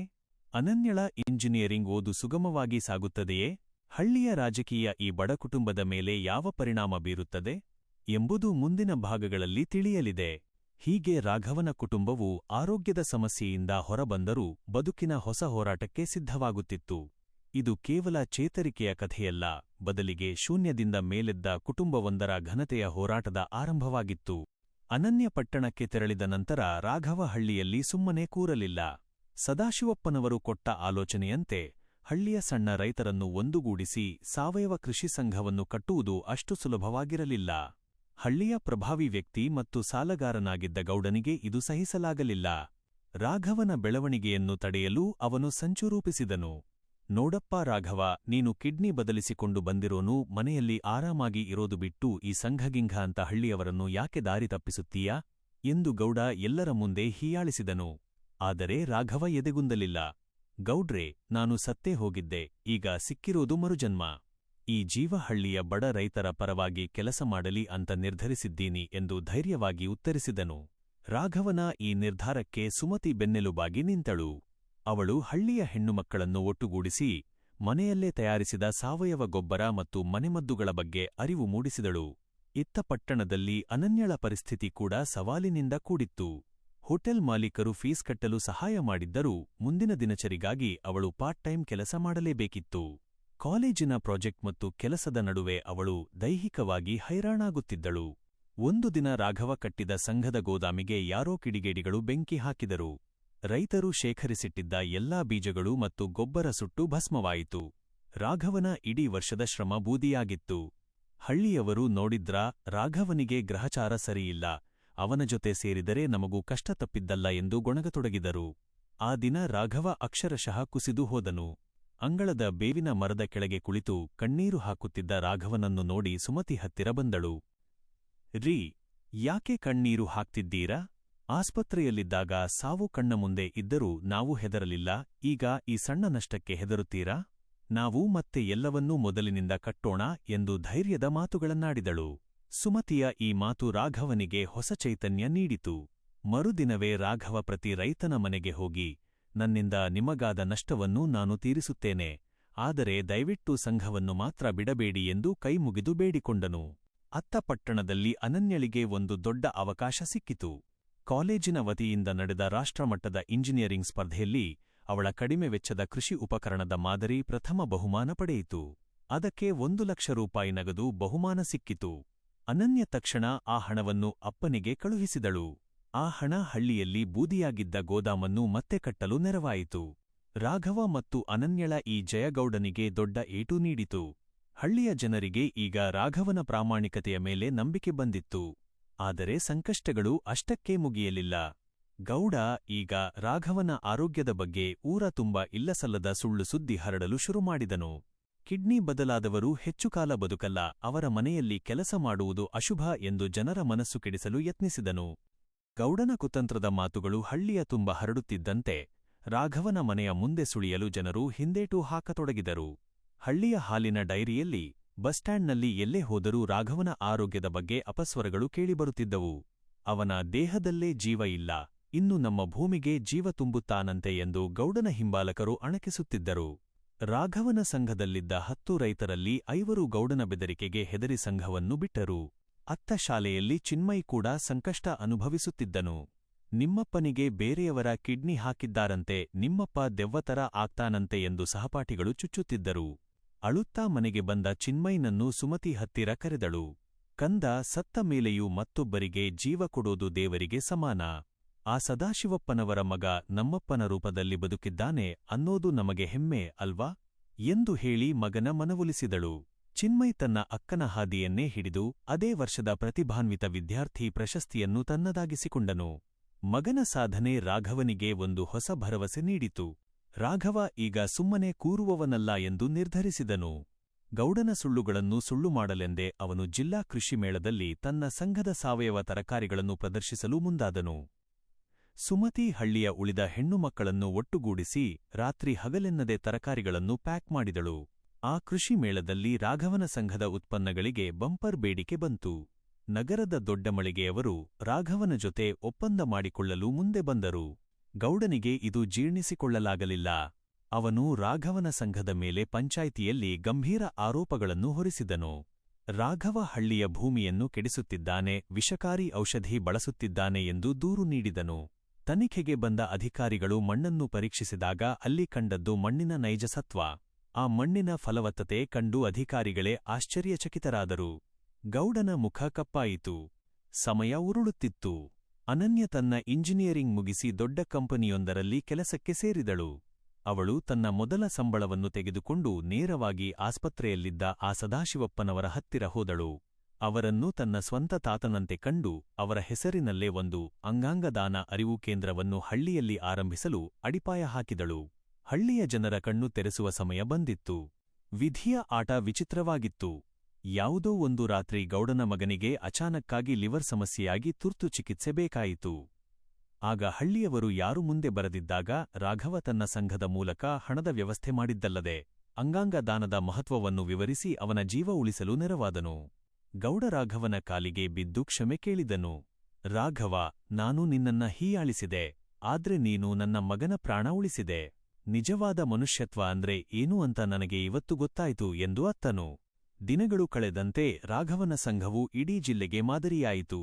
ಅನನ್ಯಳ ಇಂಜಿನಿಯರಿಂಗ್ ಓದು ಸುಗಮವಾಗಿ ಸಾಗುತ್ತದೆಯೇ? ಹಳ್ಳಿಯ ರಾಜಕೀಯ ಈ ಬಡ ಕುಟುಂಬದ ಮೇಲೆ ಯಾವ ಪರಿಣಾಮ ಬೀರುತ್ತದೆ ಎಂಬುದು ಮುಂದಿನ ಭಾಗಗಳಲ್ಲಿ ತಿಳಿಯಲಿದೆ. ಹೀಗೆ ರಾಘವನ ಕುಟುಂಬವು ಆರೋಗ್ಯದ ಸಮಸ್ಯೆಯಿಂದ ಹೊರಬಂದರೂ ಬದುಕಿನ ಹೊಸ ಹೋರಾಟಕ್ಕೆ ಸಿದ್ಧವಾಗುತ್ತಿತ್ತು. ಇದು ಕೇವಲ ಚೇತರಿಕೆಯ ಕಥೆಯಲ್ಲ, ಬದಲಿಗೆ ಶೂನ್ಯದಿಂದ ಮೇಲೆದ್ದ ಕುಟುಂಬವೊಂದರ ಘನತೆಯ ಹೋರಾಟದ ಆರಂಭವಾಗಿತ್ತು. ಅನನ್ಯ ಪಟ್ಟಣಕ್ಕೆ ತೆರಳಿದ ನಂತರ ರಾಘವ ಹಳ್ಳಿಯಲ್ಲಿ ಸುಮ್ಮನೆ ಕೂರಲಿಲ್ಲ. ಸದಾಶಿವಪ್ಪನವರು ಕೊಟ್ಟ ಆಲೋಚನೆಯಂತೆ ಹಳ್ಳಿಯ ಸಣ್ಣ ರೈತರನ್ನು ಒಂದುಗೂಡಿಸಿ ಸಾವಯವ ಕೃಷಿ ಸಂಘವನ್ನು ಕಟ್ಟುವುದು ಅಷ್ಟು ಸುಲಭವಾಗಿರಲಿಲ್ಲ. ಹಳ್ಳಿಯ ಪ್ರಭಾವಿ ವ್ಯಕ್ತಿ ಮತ್ತು ಸಾಲಗಾರನಾಗಿದ್ದ ಗೌಡನಿಗೆ ಇದು ಸಹಿಸಲಾಗಲಿಲ್ಲ. ರಾಘವನ ಬೆಳವಣಿಗೆಯನ್ನು ತಡೆಯಲು ಅವನು ಸಂಚು ರೂಪಿಸಿದನು. ನೋಡಪ್ಪ ರಾಘವ, ನೀನು ಕಿಡ್ನಿ ಬದಲಿಸಿಕೊಂಡು ಬಂದಿರೋನು ಮನೆಯಲ್ಲಿ ಆರಾಮಾಗಿ ಇರೋದು ಬಿಟ್ಟು ಈ ಸಂಘಗಿಂಘ ಅಂತ ಹಳ್ಳಿಯವರನ್ನು ಯಾಕೆ ದಾರಿ ತಪ್ಪಿಸುತ್ತೀಯಾ ಎಂದು ಗೌಡ ಎಲ್ಲರ ಮುಂದೆ ಹೀಯಾಳಿಸಿದನು. ಆದರೆ ರಾಘವ ಎದೆಗುಂದಲಿಲ್ಲ. ಗೌಡ್ರೆ, ನಾನು ಸತ್ತೇ ಹೋಗಿದ್ದೆ, ಈಗ ಸಿಕ್ಕಿರೋದು ಮರುಜನ್ಮ. ಈ ಜೀವಹಳ್ಳಿಯ ಬಡ ರೈತರ ಪರವಾಗಿ ಕೆಲಸ ಮಾಡಲಿ ಅಂತ ನಿರ್ಧರಿಸಿದ್ದೀನಿ ಎಂದು ಧೈರ್ಯವಾಗಿ ಉತ್ತರಿಸಿದನು. ರಾಘವನ ಈ ನಿರ್ಧಾರಕ್ಕೆ ಸುಮತಿ ಬೆನ್ನೆಲುಬಾಗಿ ನಿಂತಳು. ಅವಳು ಹಳ್ಳಿಯ ಹೆಣ್ಣುಮಕ್ಕಳನ್ನು ಒಟ್ಟುಗೂಡಿಸಿ ಮನೆಯಲ್ಲೇ ತಯಾರಿಸಿದ ಸಾವಯವ ಗೊಬ್ಬರ ಮತ್ತು ಮನೆಮದ್ದುಗಳ ಬಗ್ಗೆ ಅರಿವು ಮೂಡಿಸಿದಳು. ಇತ್ತ ಪಟ್ಟಣದಲ್ಲಿ ಅನನ್ಯಳ ಪರಿಸ್ಥಿತಿ ಕೂಡ ಸವಾಲಿನಿಂದ ಕೂಡಿತ್ತು. ಹೋಟೆಲ್ ಮಾಲೀಕರು ಫೀಸ್ ಕಟ್ಟಲು ಸಹಾಯ ಮಾಡಿದ್ದರೂ ಮುಂದಿನ ದಿನಚರಿಗಾಗಿ ಅವಳು ಪಾರ್ಟ್ ಟೈಮ್ ಕೆಲಸ ಮಾಡಲೇಬೇಕಿತ್ತು. ಕಾಲೇಜಿನ ಪ್ರಾಜೆಕ್ಟ್ ಮತ್ತು ಕೆಲಸದ ನಡುವೆ ಅವಳು ದೈಹಿಕವಾಗಿ ಹೈರಾಣಾಗುತ್ತಿದ್ದಳು. ಒಂದು ದಿನ ರಾಘವ ಕಟ್ಟಿದ ಸಂಘದ ಗೋದಾಮಿಗೆ ಯಾರೋ ಕಿಡಿಗೇಡಿಗಳು ಬೆಂಕಿ ಹಾಕಿದರು. ರೈತರು ಶೇಖರಿಸಿಟ್ಟಿದ್ದ ಎಲ್ಲಾ ಬೀಜಗಳು ಮತ್ತು ಗೊಬ್ಬರ ಸುಟ್ಟು ಭಸ್ಮವಾಯಿತು. ರಾಘವನ ಇಡೀ ವರ್ಷದ ಶ್ರಮ ಬೂದಿಯಾಗಿತ್ತು. ಹಳ್ಳಿಯವರು ನೋಡಿದ್ರಾ, ರಾಘವನಿಗೆ ಗ್ರಹಚಾರ ಸರಿಯಿಲ್ಲ, ಅವನ ಜೊತೆ ಸೇರಿದರೆ ನಮಗೂ ಕಷ್ಟ ತಪ್ಪಿದ್ದಲ್ಲ ಎಂದು ಗೊಣಗತೊಡಗಿದರು. ಆ ದಿನ ರಾಘವ ಅಕ್ಷರಶಃ ಕುಸಿದು ಹೋದನು. ಅಂಗಳದ ಬೇವಿನ ಮರದ ಕೆಳಗೆ ಕುಳಿತು ಕಣ್ಣೀರು ಹಾಕುತ್ತಿದ್ದ ರಾಘವನನ್ನು ನೋಡಿ ಸುಮತಿ ಹತ್ತಿರ ಬಂದಳು. ರೀ, ಯಾಕೆ ಕಣ್ಣೀರು ಹಾಕ್ತಿದ್ದೀರಾ? ಆಸ್ಪತ್ರೆಯಲ್ಲಿದ್ದಾಗ ಸಾವು ಕಣ್ಣ ಮುಂದೆ ಇದ್ದರೂ ನಾವು ಹೆದರಲಿಲ್ಲ, ಈಗ ಈ ಸಣ್ಣ ನಷ್ಟಕ್ಕೆ ಹೆದರುತ್ತೀರಾ? ನಾವು ಮತ್ತೆ ಎಲ್ಲವನ್ನೂ ಮೊದಲಿನಿಂದ ಕಟ್ಟೋಣ ಎಂದು ಧೈರ್ಯದ ಮಾತುಗಳನ್ನಾಡಿದಳು. ಸುಮತಿಯ ಈ ಮಾತು ರಾಘವನಿಗೆ ಹೊಸ ಚೈತನ್ಯ ನೀಡಿತು. ಮರುದಿನವೇ ರಾಘವ ಪ್ರತಿ ರೈತನ ಮನೆಗೆ ಹೋಗಿ, ನನ್ನಿಂದ ನಿಮಗಾದ ನಷ್ಟವನ್ನು ನಾನು ತೀರಿಸುತ್ತೇನೆ, ಆದರೆ ದಯವಿಟ್ಟು ಸಂಘವನ್ನು ಮಾತ್ರ ಬಿಡಬೇಡಿ ಎಂದು ಕೈಮುಗಿದು ಬೇಡಿಕೊಂಡನು. ಅತ್ತ ಪಟ್ಟಣದಲ್ಲಿ ಅನನ್ಯಳಿಗೆ ಒಂದು ದೊಡ್ಡ ಅವಕಾಶ ಸಿಕ್ಕಿತು. ಕಾಲೇಜಿನ ವತಿಯಿಂದ ನಡೆದ ರಾಷ್ಟ್ರಮಟ್ಟದ ಇಂಜಿನಿಯರಿಂಗ್ ಸ್ಪರ್ಧೆಯಲ್ಲಿ ಅವಳ ಕಡಿಮೆ ವೆಚ್ಚದ ಕೃಷಿ ಉಪಕರಣದ ಮಾದರಿ ಪ್ರಥಮ ಬಹುಮಾನ ಪಡೆಯಿತು. ಅದಕ್ಕೆ 1,00,000 ರೂಪಾಯಿ ನಗದು ಬಹುಮಾನ ಸಿಕ್ಕಿತು. ಅನನ್ಯ ತಕ್ಷಣ ಆ ಹಣವನ್ನು ಅಪ್ಪನಿಗೆ ಕಳುಹಿಸಿದಳು. ಆ ಹಣ ಹಳ್ಳಿಯಲ್ಲಿ ಬೂದಿಯಾಗಿದ್ದ ಗೋದಾಮನ್ನು ಮತ್ತೆ ಕಟ್ಟಲು ನೆರವಾಯಿತು. ರಾಘವ ಮತ್ತು ಅನನ್ಯಳ ಈ ಜಯಗೌಡನಿಗೆ ದೊಡ್ಡ ಏಟು ನೀಡಿತು. ಹಳ್ಳಿಯ ಜನರಿಗೆ ಈಗ ರಾಘವನ ಪ್ರಾಮಾಣಿಕತೆಯ ಮೇಲೆ ನಂಬಿಕೆ ಬಂದಿತ್ತು. ಆದರೆ ಸಂಕಷ್ಟಗಳು ಅಷ್ಟಕ್ಕೇ ಮುಗಿಯಲಿಲ್ಲ. ಗೌಡ ಈಗ ರಾಘವನ ಆರೋಗ್ಯದ ಬಗ್ಗೆ ಊರ ತುಂಬ ಇಲ್ಲಸಲ್ಲದ ಸುಳ್ಳು ಸುದ್ದಿ ಹರಡಲು ಶುರುಮಾಡಿದನು. ಕಿಡ್ನಿ ಬದಲಾದವರು ಹೆಚ್ಚು ಕಾಲ ಬದುಕಲ್ಲ, ಅವರ ಮನೆಯಲ್ಲಿ ಕೆಲಸ ಮಾಡುವುದು ಅಶುಭ ಎಂದು ಜನರ ಮನಸ್ಸು ಕೆಡಿಸಲು ಯತ್ನಿಸಿದನು. ಗೌಡನ ಕುತಂತ್ರದ ಮಾತುಗಳು ಹಳ್ಳಿಯ ತುಂಬ ಹರಡುತ್ತಿದ್ದಂತೆ ರಾಘವನ ಮನೆಯ ಮುಂದೆ ಸುಳಿಯಲು ಜನರು ಹಿಂದೇಟು ಹಾಕತೊಡಗಿದರು. ಹಳ್ಳಿಯ ಹಾಲಿನ ಡೈರಿಯಲ್ಲಿ, ಬಸ್ ಸ್ಟ್ಯಾಂಡ್ನಲ್ಲಿ ಎಲ್ಲೇ ಹೋದರೂ ರಾಘವನ ಆರೋಗ್ಯದ ಬಗ್ಗೆ ಅಪಸ್ವರಗಳು ಕೇಳಿಬರುತ್ತಿದ್ದವು. ಅವನ ದೇಹದಲ್ಲೇ ಜೀವ ಇಲ್ಲ, ಇನ್ನು ನಮ್ಮ ಭೂಮಿಗೆ ಜೀವ ತುಂಬುತ್ತಾನಂತೆ ಎಂದು ಗೌಡನ ಹಿಂಬಾಲಕರು ಅಣಕಿಸುತ್ತಿದ್ದರು. ರಾಘವನ ಸಂಘದಲ್ಲಿದ್ದ 10 ರೈತರಲ್ಲಿ 5 ಗೌಡನ ಬೆದರಿಕೆಗೆ ಹೆದರಿ ಸಂಘವನ್ನು ಬಿಟ್ಟರು. ಅತ್ತ ಶಾಲೆಯಲ್ಲಿ ಚಿನ್ಮಯ್ ಕೂಡ ಸಂಕಷ್ಟ ಅನುಭವಿಸುತ್ತಿದ್ದನು. ನಿಮ್ಮಪ್ಪನಿಗೆ ಬೇರೆಯವರ ಕಿಡ್ನಿ ಹಾಕಿದ್ದಾರಂತೆ, ನಿಮ್ಮಪ್ಪ ದೆವ್ವತರ ಆಗ್ತಾನಂತೆ ಎಂದು ಸಹಪಾಠಿಗಳು ಚುಚ್ಚುತ್ತಿದ್ದರು. ಅಳುತ್ತಾ ಮನೆಗೆ ಬಂದ ಚಿನ್ಮಯ್ನನ್ನು ಸುಮತಿ ಹತ್ತಿರ ಕರೆದಳು. ಕಂದ, ಸತ್ತ ಮೇಲೆಯೂ ಮತ್ತೊಬ್ಬರಿಗೆ ಜೀವ ಕೊಡೋದು ದೇವರಿಗೆ ಸಮಾನ. ಆ ಸದಾಶಿವಪ್ಪನವರ ಮಗ ನಮ್ಮಪ್ಪನ ರೂಪದಲ್ಲಿ ಬದುಕಿದ್ದಾನೆ ಅನ್ನೋದು ನಮಗೆ ಹೆಮ್ಮೆ ಅಲ್ವಾ ಎಂದು ಹೇಳಿ ಮಗನ ಮನವೊಲಿಸಿದಳು. ಚಿನ್ಮಯ್ ತನ್ನ ಅಕ್ಕನ ಹಾದಿಯನ್ನೇ ಹಿಡಿದು ಅದೇ ವರ್ಷದ ಪ್ರತಿಭಾನ್ವಿತ ವಿದ್ಯಾರ್ಥಿ ಪ್ರಶಸ್ತಿಯನ್ನು ತನ್ನದಾಗಿಸಿಕೊಂಡನು. ಮಗನ ಸಾಧನೆ ರಾಘವನಿಗೆ ಒಂದು ಹೊಸ ಭರವಸೆ ನೀಡಿತು. ರಾಘವ ಈಗ ಸುಮ್ಮನೆ ಕೂರುವವನಲ್ಲ ಎಂದು ನಿರ್ಧರಿಸಿದನು. ಗೌಡನ ಸುಳ್ಳುಗಳನ್ನು ಸುಳ್ಳು ಮಾಡಲೆಂದೇ ಅವನು ಜಿಲ್ಲಾ ಕೃಷಿ ಮೇಳದಲ್ಲಿ ತನ್ನ ಸಂಘದ ಸಾವಯವ ತರಕಾರಿಗಳನ್ನು ಪ್ರದರ್ಶಿಸಲು ಮುಂದಾದನು. ಸುಮತಿ ಹಳ್ಳಿಯ ಉಳಿದ ಹೆಣ್ಣುಮಕ್ಕಳನ್ನು ಒಟ್ಟುಗೂಡಿಸಿ ರಾತ್ರಿ ಹಗಲೆನ್ನದೆ ತರಕಾರಿಗಳನ್ನು ಪ್ಯಾಕ್ ಮಾಡಿದಳು. ಆ ಕೃಷಿ ಮೇಳದಲ್ಲಿ ರಾಘವನ ಸಂಘದ ಉತ್ಪನ್ನಗಳಿಗೆ ಬಂಪರ್ ಬೇಡಿಕೆ ಬಂತು. ನಗರದ ದೊಡ್ಡ ಮಳಿಗೆಯವರು ರಾಘವನ ಜೊತೆ ಒಪ್ಪಂದ ಮಾಡಿಕೊಳ್ಳಲು ಮುಂದೆ ಬಂದರು. ಗೌಡನಿಗೆ ಇದು ಜೀರ್ಣಿಸಿಕೊಳ್ಳಲಾಗಲಿಲ್ಲ. ಅವನು ರಾಘವನ ಸಂಘದ ಮೇಲೆ ಪಂಚಾಯ್ತಿಯಲ್ಲಿ ಗಂಭೀರ ಆರೋಪಗಳನ್ನು ಹೊರಿಸಿದನು. ರಾಘವ ಹಳ್ಳಿಯ ಭೂಮಿಯನ್ನು ಕೆಡಿಸುತ್ತಿದ್ದಾನೆ, ವಿಷಕಾರಿ ಔಷಧಿ ಬಳಸುತ್ತಿದ್ದಾನೆ ಎಂದು ದೂರು ನೀಡಿದನು. ತನಿಖೆಗೆ ಬಂದ ಅಧಿಕಾರಿಗಳು ಮಣ್ಣನ್ನು ಪರೀಕ್ಷಿಸಿದಾಗ ಅಲ್ಲಿ ಕಂಡದ್ದು ಮಣ್ಣಿನ ನೈಜ ಸತ್ವ. ಆ ಮಣ್ಣಿನ ಫಲವತ್ತತೆ ಕಂಡು ಅಧಿಕಾರಿಗಳೇ ಆಶ್ಚರ್ಯಚಕಿತರಾದರು. ಗೌಡನ ಮುಖ ಕಪ್ಪಾಯಿತು. ಸಮಯ ಉರುಳುತ್ತಿತ್ತು. ಅನನ್ಯ ತನ್ನ ಇಂಜಿನಿಯರಿಂಗ್ ಮುಗಿಸಿ ದೊಡ್ಡ ಕಂಪನಿಯೊಂದರಲ್ಲಿ ಕೆಲಸಕ್ಕೆ ಸೇರಿದಳು. ಅವಳು ತನ್ನ ಮೊದಲ ಸಂಬಳವನ್ನು ತೆಗೆದುಕೊಂಡು ನೇರವಾಗಿ ಆಸ್ಪತ್ರೆಯಲ್ಲಿದ್ದ ಆ ಸದಾಶಿವಪ್ಪನವರ ಹತ್ತಿರ ಹೋದಳು. ಅವರನ್ನು ತನ್ನ ಸ್ವಂತ ತಾತನಂತೆ ಕಂಡು ಅವರ ಹೆಸರಿನಲ್ಲೇ ಒಂದು ಅಂಗಾಂಗದಾನ ಅರಿವು ಕೇಂದ್ರವನ್ನು ಹಳ್ಳಿಯಲ್ಲಿ ಆರಂಭಿಸಲು ಅಡಿಪಾಯ ಹಾಕಿದಳು. ಹಳ್ಳಿಯ ಜನರ ಕಣ್ಣು ತೆರೆಸುವ ಸಮಯ ಬಂದಿತ್ತು. ವಿಧಿಯ ಆಟ ವಿಚಿತ್ರವಾಗಿತ್ತು. ಯಾವುದೋ ಒಂದು ರಾತ್ರಿ ಗೌಡನ ಮಗನಿಗೆ ಅಚಾನಕ್ಕಾಗಿ ಲಿವರ್ ಸಮಸ್ಯೆಯಾಗಿ ತುರ್ತು ಚಿಕಿತ್ಸೆ ಬೇಕಾಯಿತು. ಆಗ ಹಳ್ಳಿಯವರು ಯಾರು ಮುಂದೆ ಬರದಿದ್ದಾಗ ರಾಘವ ತನ್ನ ಸಂಘದ ಮೂಲಕ ಹಣದ ವ್ಯವಸ್ಥೆ ಮಾಡಿದ್ದಲ್ಲದೆ ಅಂಗಾಂಗ ದಾನದ ಮಹತ್ವವನ್ನು ವಿವರಿಸಿ ಅವನ ಜೀವ ಉಳಿಸಲು ನೆರವಾದನು. ಗೌಡ ರಾಘವನ ಕಾಲಿಗೆ ಬಿದ್ದು ಕ್ಷಮೆ ಕೇಳಿದನು. ರಾಘವ, ನಾನು ನಿನ್ನನ್ನ ಹೀಯಾಳಿಸಿದೆ, ಆದ್ರೆ ನೀನು ನನ್ನ ಮಗನ ಪ್ರಾಣ ಉಳಿಸಿದೆ. ನಿಜವಾದ ಮನುಷ್ಯತ್ವ ಅಂದ್ರೆ ಏನು ಅಂತ ನನಗೆ ಇವತ್ತು ಗೊತ್ತಾಯ್ತು ಎಂದು ಅತ್ತನು. ದಿನಗಳು ಕಳೆದಂತೆ ರಾಘವನ ಸಂಘವು ಇಡೀ ಜಿಲ್ಲೆಗೆ ಮಾದರಿಯಾಯಿತು.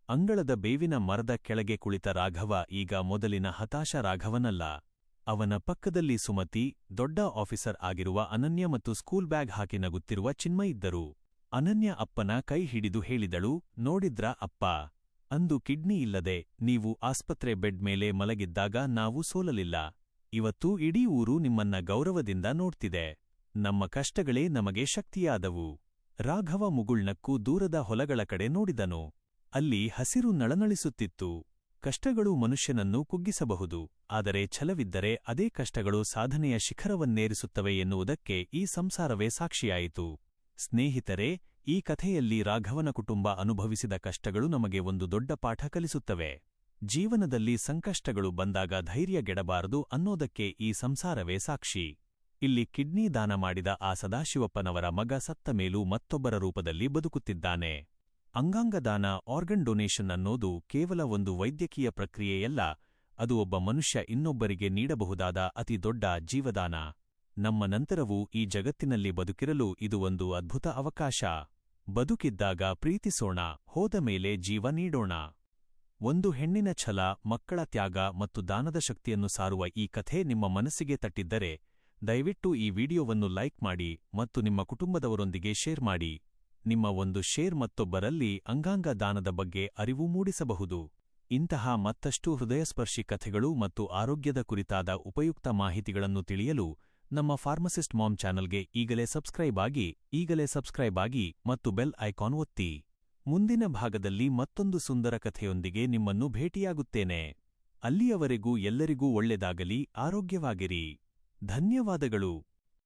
ಅಂಗಳದ ಬೇವಿನ ಮರದ ಕೆಳಗೆ ಕುಳಿತ ರಾಘವ ಈಗ ಮೊದಲಿನ ಹತಾಶ ರಾಘವನಲ್ಲ. ಅವನ ಪಕ್ಕದಲ್ಲಿ ಸುಮತಿ, ದೊಡ್ಡ ಆಫೀಸರ್ ಆಗಿರುವ ಅನನ್ಯ ಮತ್ತು ಸ್ಕೂಲ್ ಬ್ಯಾಗ್ ಹಾಕಿ ನಗುತ್ತಿರುವ ಚಿನ್ಮಯ್ ಇದ್ದರು. ಅನನ್ಯ ಅಪ್ಪನ ಕೈ ಹಿಡಿದು ಹೇಳಿದಳು, ನೋಡಿದ್ರಾ ಅಪ್ಪ, ಅಂದು ಕಿಡ್ನಿ ಇಲ್ಲದೆ ನೀವು ಆಸ್ಪತ್ರೆ ಬೆಡ್ ಮೇಲೆ ಮಲಗಿದ್ದಾಗ ನಾವು ಸೋಲಲಿಲ್ಲ. ಇವತ್ತು ಇಡೀ ಊರು ನಿಮ್ಮನ್ನ ಗೌರವದಿಂದ ನೋಡ್ತಿದೆ. ನಮ್ಮ ಕಷ್ಟಗಳೇ ನಮಗೆ ಶಕ್ತಿಯಾದವು. ರಾಘವ ಮುಗುಳ್ನಕ್ಕೂ ದೂರದ ಹೊಲಗಳ ಕಡೆ ನೋಡಿದನು. ಅಲ್ಲಿ ಹಸಿರು ನಳನಳಿಸುತ್ತಿತ್ತು. ಕಷ್ಟಗಳು ಮನುಷ್ಯನನ್ನು ಕುಗ್ಗಿಸಬಹುದು, ಆದರೆ ಛಲವಿದ್ದರೆ ಅದೇ ಕಷ್ಟಗಳು ಸಾಧನೆಯ ಶಿಖರವನ್ನೇರಿಸುತ್ತವೆ ಎನ್ನುವುದಕ್ಕೆ ಈ ಸಂಸಾರವೇ ಸಾಕ್ಷಿಯಾಯಿತು. ಸ್ನೇಹಿತರೆ, ಈ ಕಥೆಯಲ್ಲಿ ರಾಘವನ ಕುಟುಂಬ ಅನುಭವಿಸಿದ ಕಷ್ಟಗಳು ನಮಗೆ ಒಂದು ದೊಡ್ಡ ಪಾಠ ಕಲಿಸುತ್ತವೆ. ಜೀವನದಲ್ಲಿ ಸಂಕಷ್ಟಗಳು ಬಂದಾಗ ಧೈರ್ಯಗೆಡಬಾರದು ಅನ್ನೋದಕ್ಕೆ ಈ ಸಂಸಾರವೇ ಸಾಕ್ಷಿ. ಇಲ್ಲಿ ಕಿಡ್ನಿ ದಾನ ಮಾಡಿದ ಆ ಸದಾಶಿವಪ್ಪನವರ ಮಗ ಸತ್ತ ಮೇಲೂ ಮತ್ತೊಬ್ಬರ ರೂಪದಲ್ಲಿ ಬದುಕುತ್ತಿದ್ದಾನೆ. ಅಂಗಾಂಗ ದಾನ, ಆರ್ಗನ್ ಡೊನೇಷನ್ ಅನ್ನೋದು ಕೇವಲ ಒಂದು ವೈದ್ಯಕೀಯ ಪ್ರಕ್ರಿಯೆಯಲ್ಲ, ಅದು ಒಬ್ಬ ಮನುಷ್ಯ ಇನ್ನೊಬ್ಬರಿಗೆ ನೀಡಬಹುದಾದ ಅತಿ ದೊಡ್ಡ ಜೀವದಾನ. ನಮ್ಮ ನಂತರವೂ ಈ ಜಗತ್ತಿನಲ್ಲಿ ಬದುಕಿರಲು ಇದು ಒಂದು ಅದ್ಭುತ ಅವಕಾಶ. ಬದುಕಿದ್ದಾಗ ಪ್ರೀತಿಸೋಣ, ಹೋದ ಮೇಲೆ ಜೀವ ನೀಡೋಣ. ಒಂದು ಹೆಣ್ಣಿನ ಛಲ, ಮಕ್ಕಳ ತ್ಯಾಗ ಮತ್ತು ದಾನದ ಶಕ್ತಿಯನ್ನು ಸಾರುವ ಈ ಕಥೆ ನಿಮ್ಮ ಮನಸ್ಸಿಗೆ ತಟ್ಟಿದ್ದರೆ ದಯವಿಟ್ಟು ಈ ವಿಡಿಯೋವನ್ನು ಲೈಕ್ ಮಾಡಿ ಮತ್ತು ನಿಮ್ಮ ಕುಟುಂಬದವರೊಂದಿಗೆ ಶೇರ್ ಮಾಡಿ. ನಿಮ್ಮ ಒಂದು ಶೇರ್ ಮತ್ತೊಬ್ಬರಲ್ಲಿ ಅಂಗಾಂಗ ದಾನದ ಬಗ್ಗೆ ಅರಿವು ಮೂಡಿಸಬಹುದು. ಇಂತಹ ಮತ್ತಷ್ಟು ಹೃದಯಸ್ಪರ್ಶಿ ಕಥೆಗಳು ಮತ್ತು ಆರೋಗ್ಯದ ಕುರಿತಾದ ಉಪಯುಕ್ತ ಮಾಹಿತಿಗಳನ್ನು ತಿಳಿಯಲು ನಮ್ಮ ಫಾರ್ಮಸಿಸ್ಟ್ ಮಾಮ್ ಚಾನಲ್ಗೆ ಈಗಲೇ ಸಬ್ಸ್ಕ್ರೈಬ್ ಆಗಿ ಮತ್ತು ಬೆಲ್ ಐಕಾನ್ ಒತ್ತಿ. ಮುಂದಿನ ಭಾಗದಲ್ಲಿ ಮತ್ತೊಂದು ಸುಂದರ ಕಥೆಯೊಂದಿಗೆ ನಿಮ್ಮನ್ನು ಭೇಟಿಯಾಗುತ್ತೇನೆ. ಅಲ್ಲಿಯವರೆಗೂ ಎಲ್ಲರಿಗೂ ಒಳ್ಳೆದಾಗಲಿ, ಆರೋಗ್ಯವಾಗಿರಿ. ಧನ್ಯವಾದಗಳು.